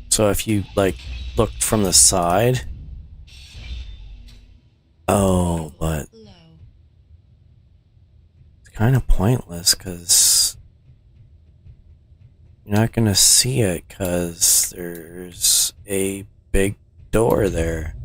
[SPEAKER 1] So if you like looked from the side, oh, but
[SPEAKER 2] Low.
[SPEAKER 1] it's kind of pointless because you're not gonna see it because there's a big door there.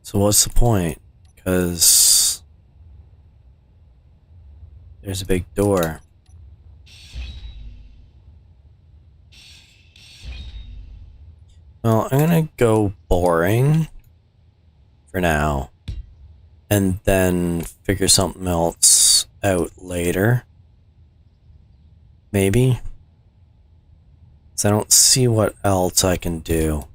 [SPEAKER 1] So what's the point? Because there's a big door. Well, I'm gonna go boring for now, and then figure something else out later. Maybe. 'Cause I don't see what else I can do.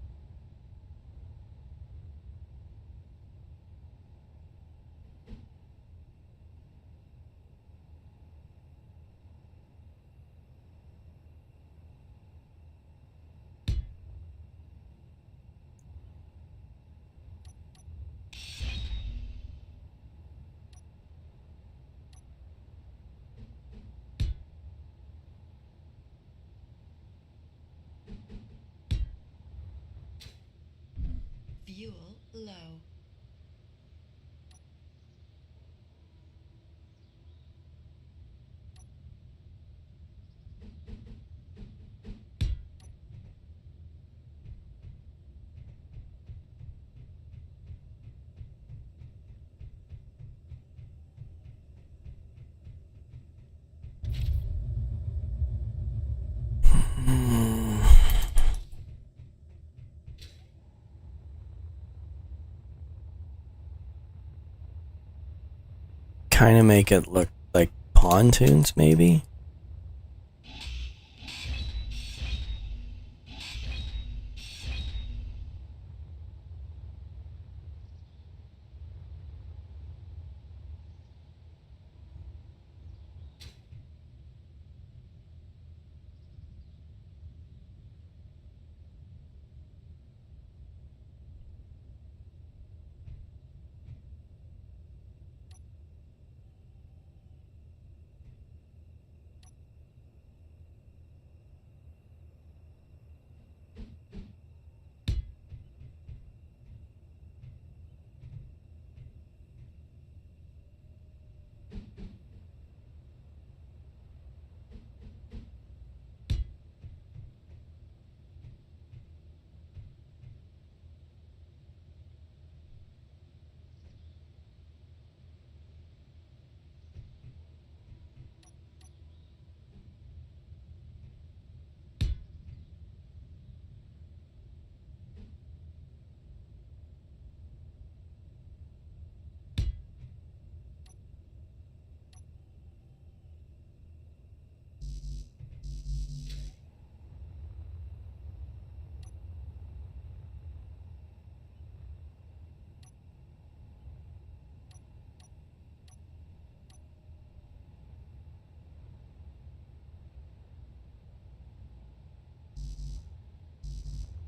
[SPEAKER 2] Fuel low.
[SPEAKER 1] Kind of make it look like pontoons, maybe?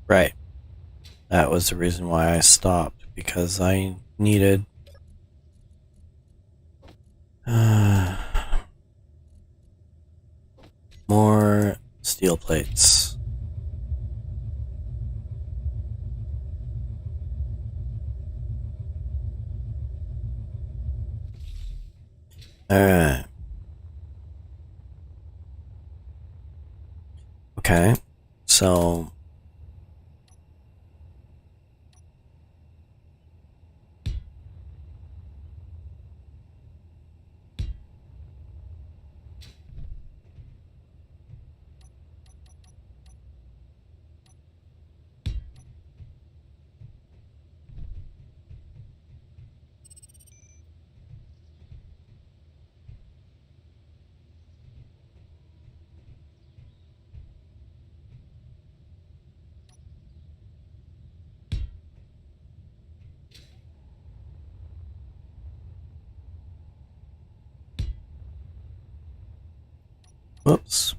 [SPEAKER 1] Right. That was the reason why I stopped, because I needed more steel plates. Alright. Okay. So Whoops.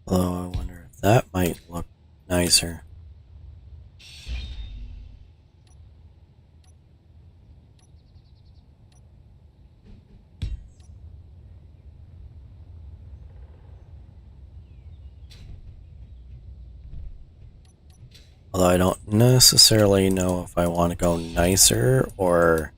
[SPEAKER 1] Although I wonder if that might look nicer. Although I don't necessarily know if I want to go nicer or...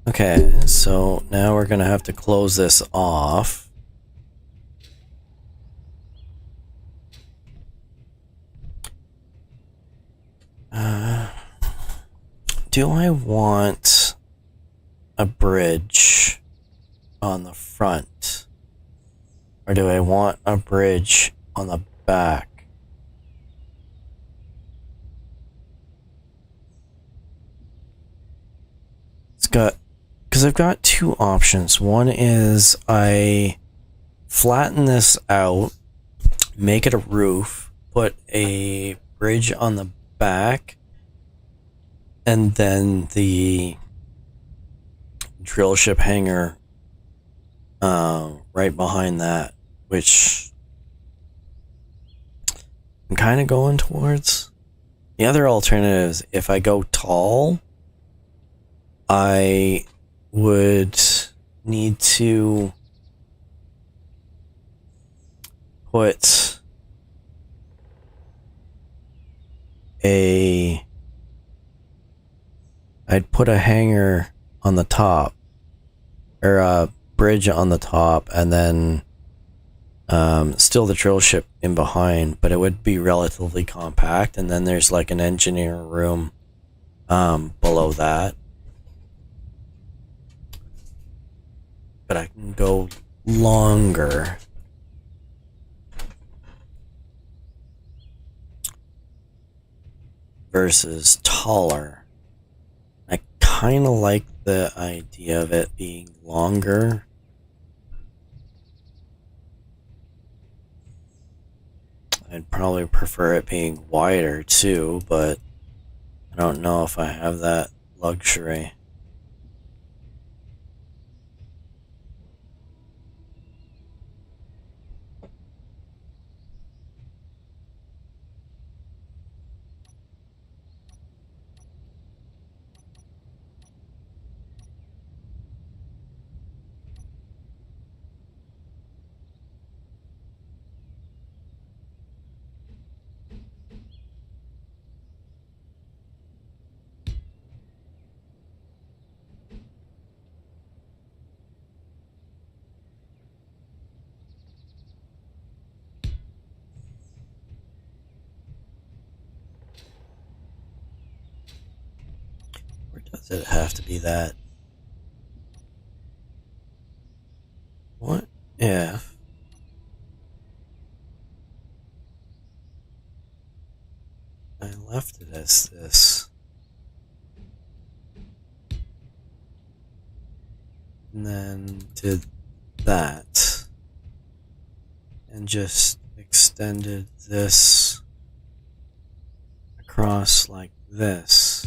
[SPEAKER 1] Okay, so now we're gonna have to close this off. Do I want a bridge on the front? Or do I want a bridge on the back? Because I've got two options. One is I flatten this out, make it a roof, put a bridge on the back, and then the drill ship hangar right behind that, which I'm kind of going towards. The other alternative is if I go tall, I would need to put I'd put a hangar on the top, or a bridge on the top, and then still the drill ship in behind, but it would be relatively compact, and then there's like an engineer room below that. But I can go longer. Versus taller. I kind of like the idea of it being longer. I'd probably prefer it being wider too, but I don't know if I have that luxury. Or does it have to be that? What if I left it as this? And then did that. And just extended this across like this.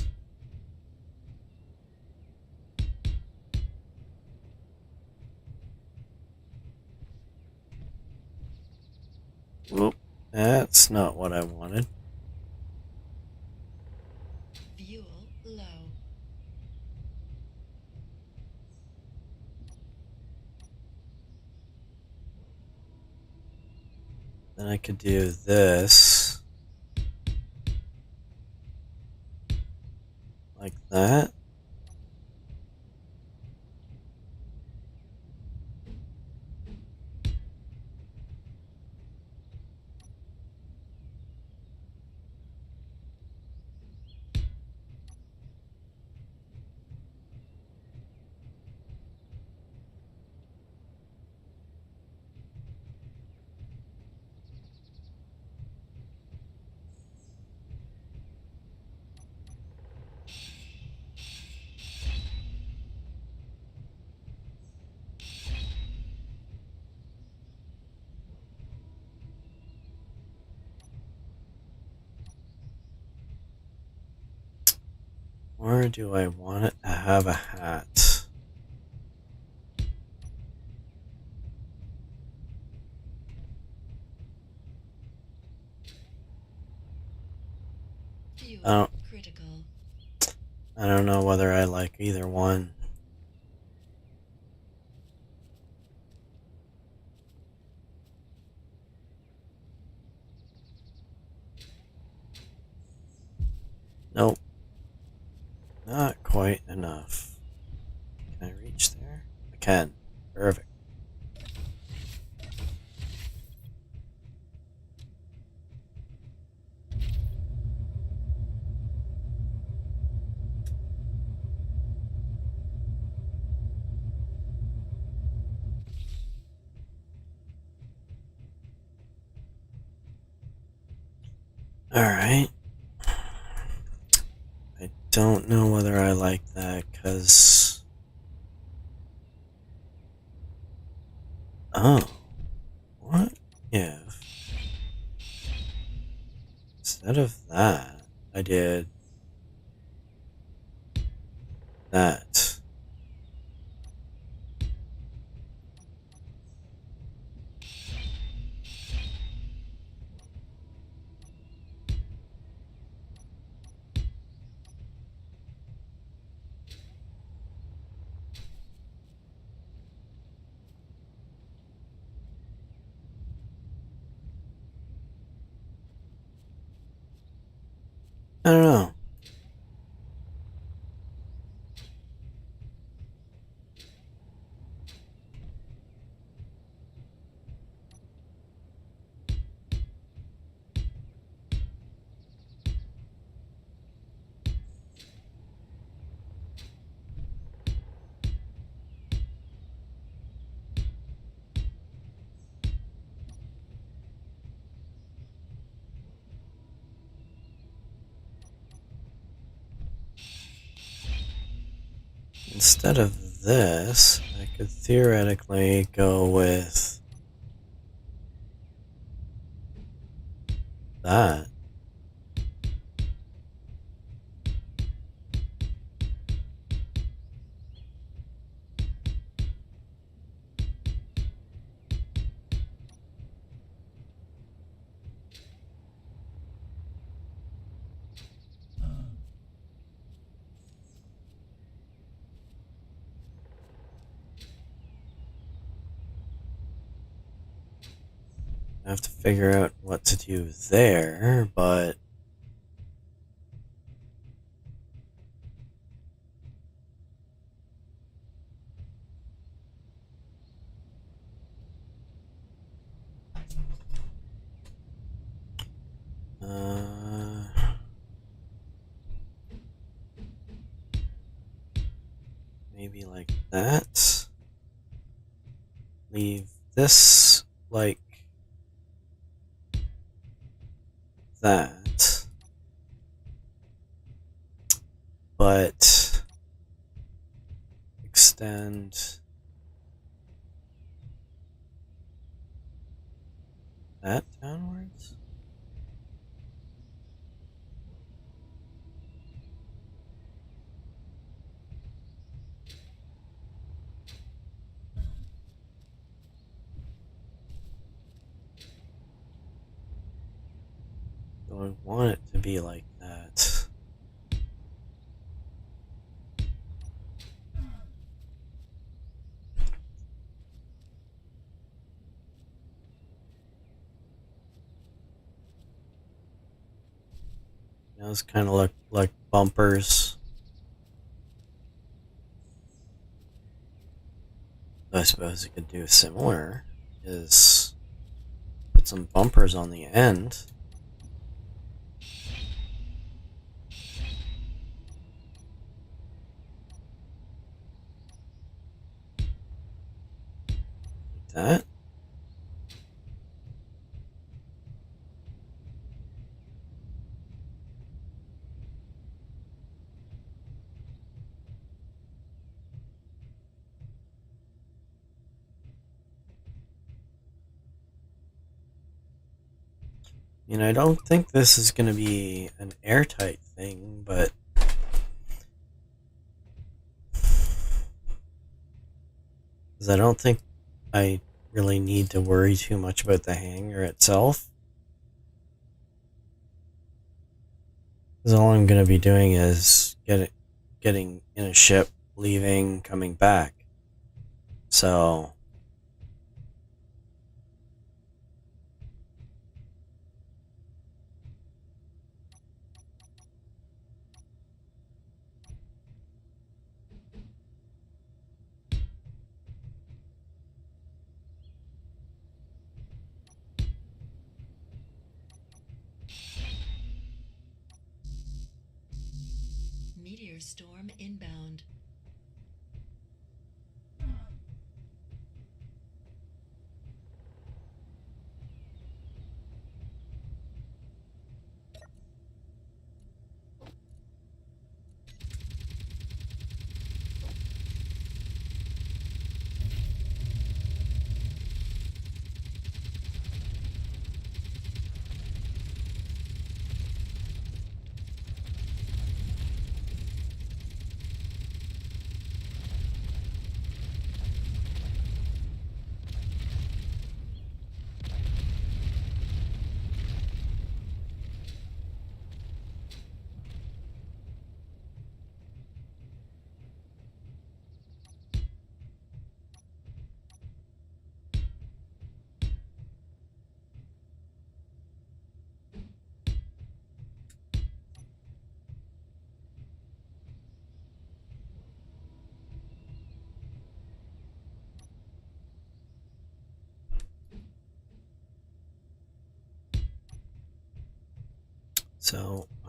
[SPEAKER 1] Whoop, that's not what I wanted.
[SPEAKER 2] Fuel low.
[SPEAKER 1] Then I could do this. Like that. Or do I want it to have a hat?
[SPEAKER 2] Fuel critical.
[SPEAKER 1] I don't know whether I like either one. Nope. Not quite enough. Can I reach there? I can. Perfect. Alright. I don't know whether I like that, because... Oh. What if... Instead of that, I did... that. I don't know. Instead of this, I could theoretically go with that. I have to figure out what to do there, but... maybe like that. Leave this like that. But extend that downwards. So I want it to be like that. Those kind of look like bumpers. I suppose you could do similar, is put some bumpers on the end. Like that. I don't think this is going to be an airtight thing, but because I don't think I really need to worry too much about the hangar itself. Because all I'm going to be doing is getting in a ship, leaving, coming back. So,
[SPEAKER 2] Meteor storm inbound.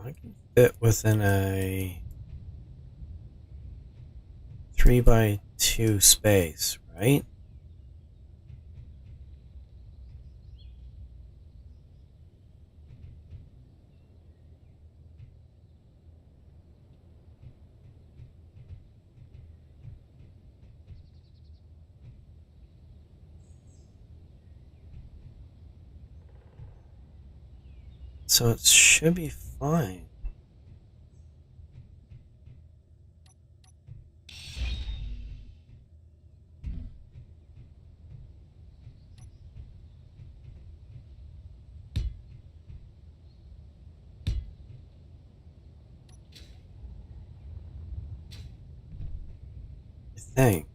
[SPEAKER 1] I can fit within a 3x2 space, right? So it should be fine. I think.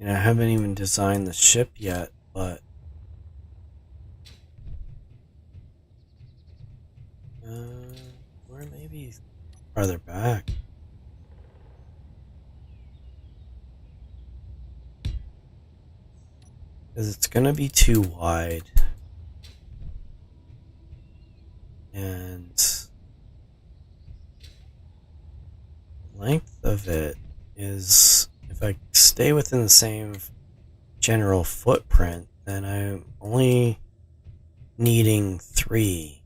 [SPEAKER 1] I haven't even designed the ship yet, but or maybe farther back. Because it's gonna be too wide. And the length of it is, if I stay within the same general footprint, then I'm only needing 3.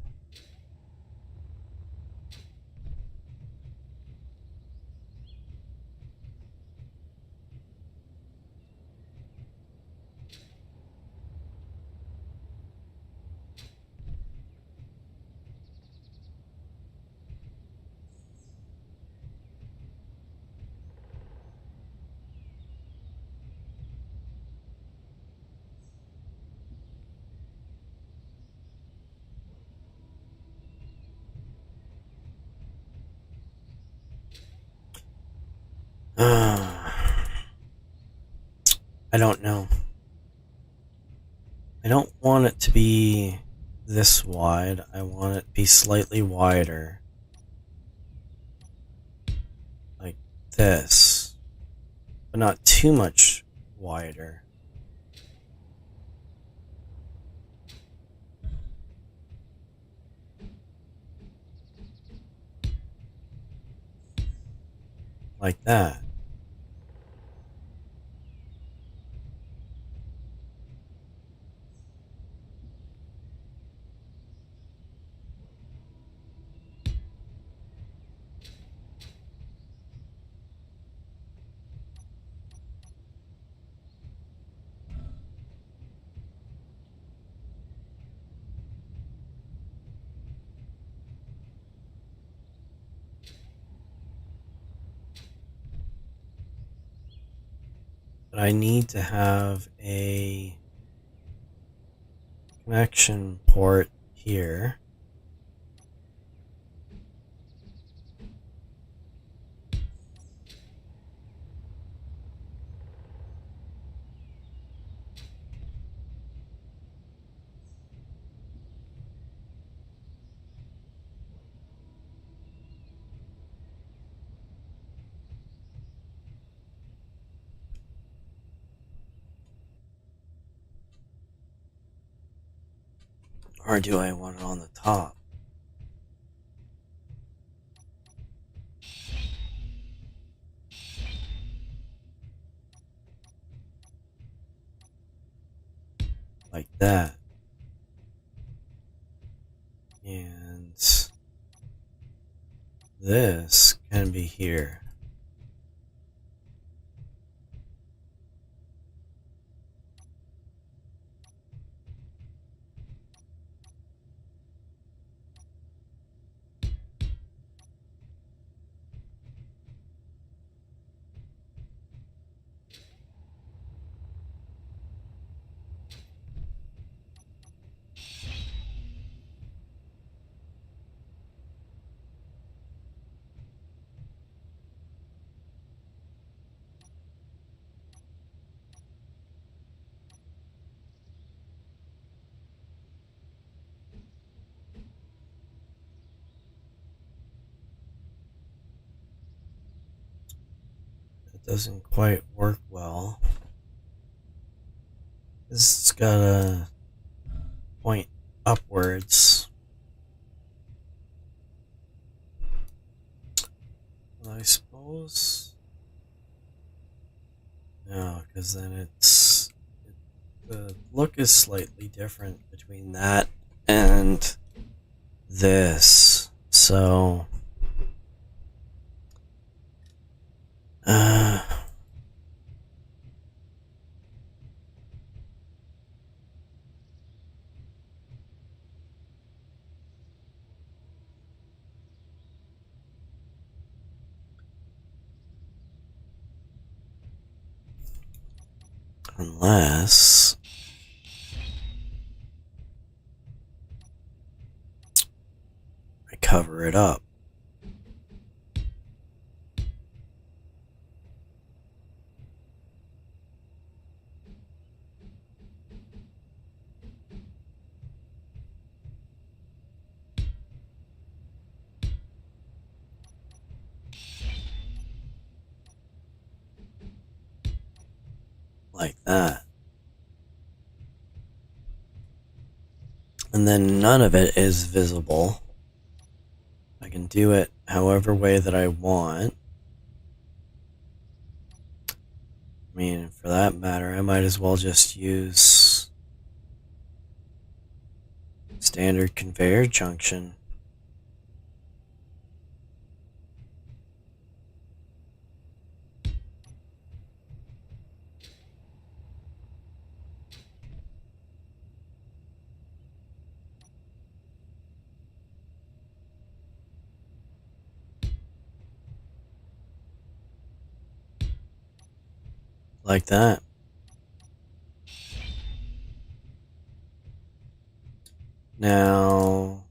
[SPEAKER 1] I don't know. I don't want it to be this wide. I want it to be slightly wider. Like this. But not too much wider. Like that. but I need to have a connection port here. Or do I want it on the top? Like that. And this can be here. It doesn't quite work well. This has got to point upwards. Well, I suppose. No, because then the look is slightly different between that and this. So, unless I cover it up. Like that. And then none of it is visible. I can do it however way that I want. I mean, for that matter, I might as well just use standard conveyor junction. Like that. Now,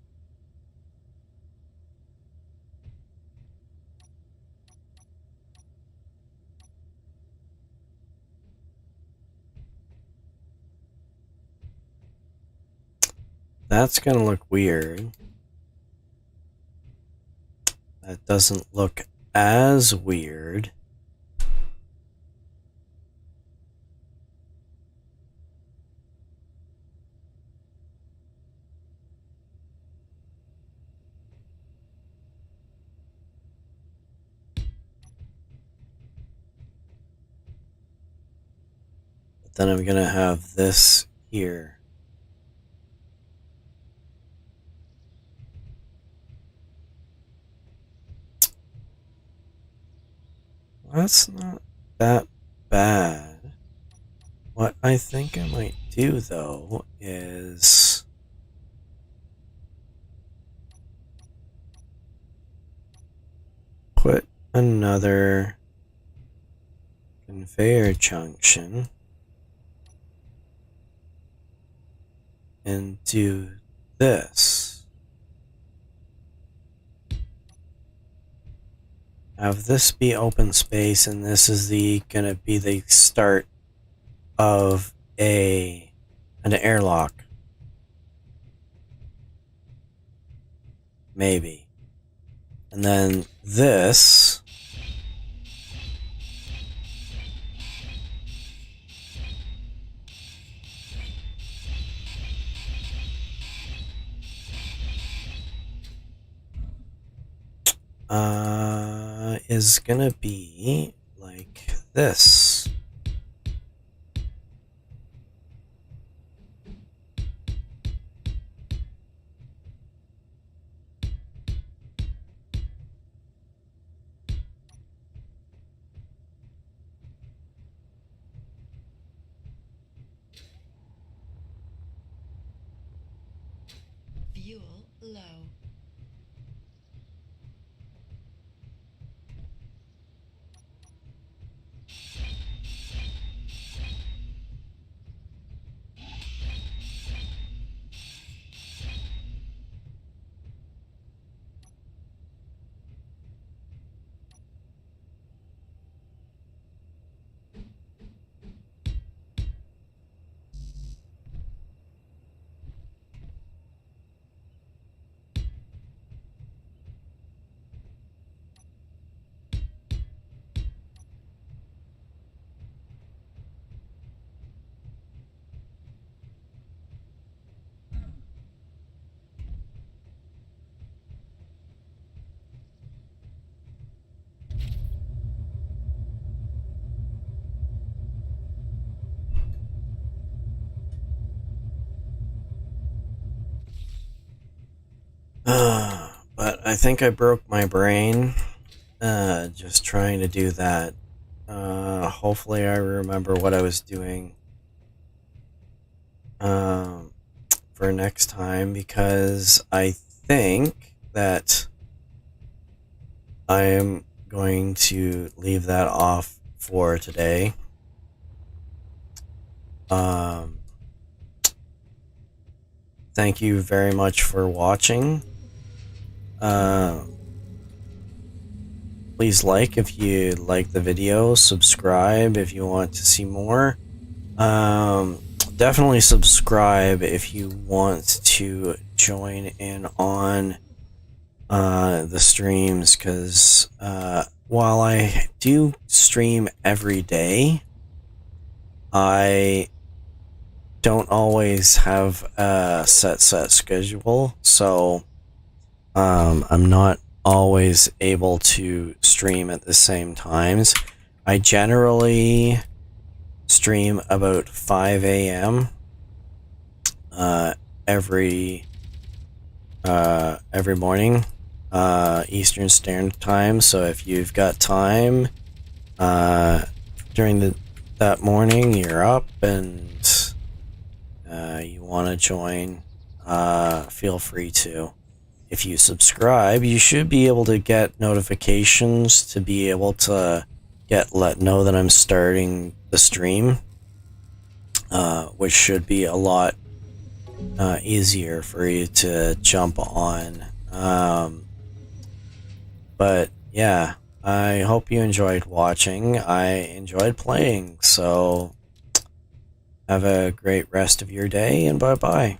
[SPEAKER 1] that's going to look weird. That doesn't look as weird. But then I'm going to have this here. That's not that bad. What I think I might do, though, is put another conveyor junction and do this. Have this be open space, and this is gonna be the start of an airlock. Maybe. And then this is gonna be like this.
[SPEAKER 2] Fuel low.
[SPEAKER 1] But I think I broke my brain just trying to do that. Hopefully I remember what I was doing for next time, because I think that I am going to leave that off for today. Thank you very much for watching. Please like if you like the video, subscribe if you want to see more. Definitely subscribe if you want to join in on the streams, because while I do stream every day, I don't always have a set schedule, so I'm not always able to stream at the same times. I generally stream about 5 a.m. Every morning, Eastern Standard Time. So if you've got time during that morning, you're up and you want to join, feel free to. If you subscribe, you should be able to get notifications to be able to know that I'm starting the stream, which should be a lot easier for you to jump on. But yeah, I hope you enjoyed watching. I enjoyed playing, so have a great rest of your day, and bye-bye.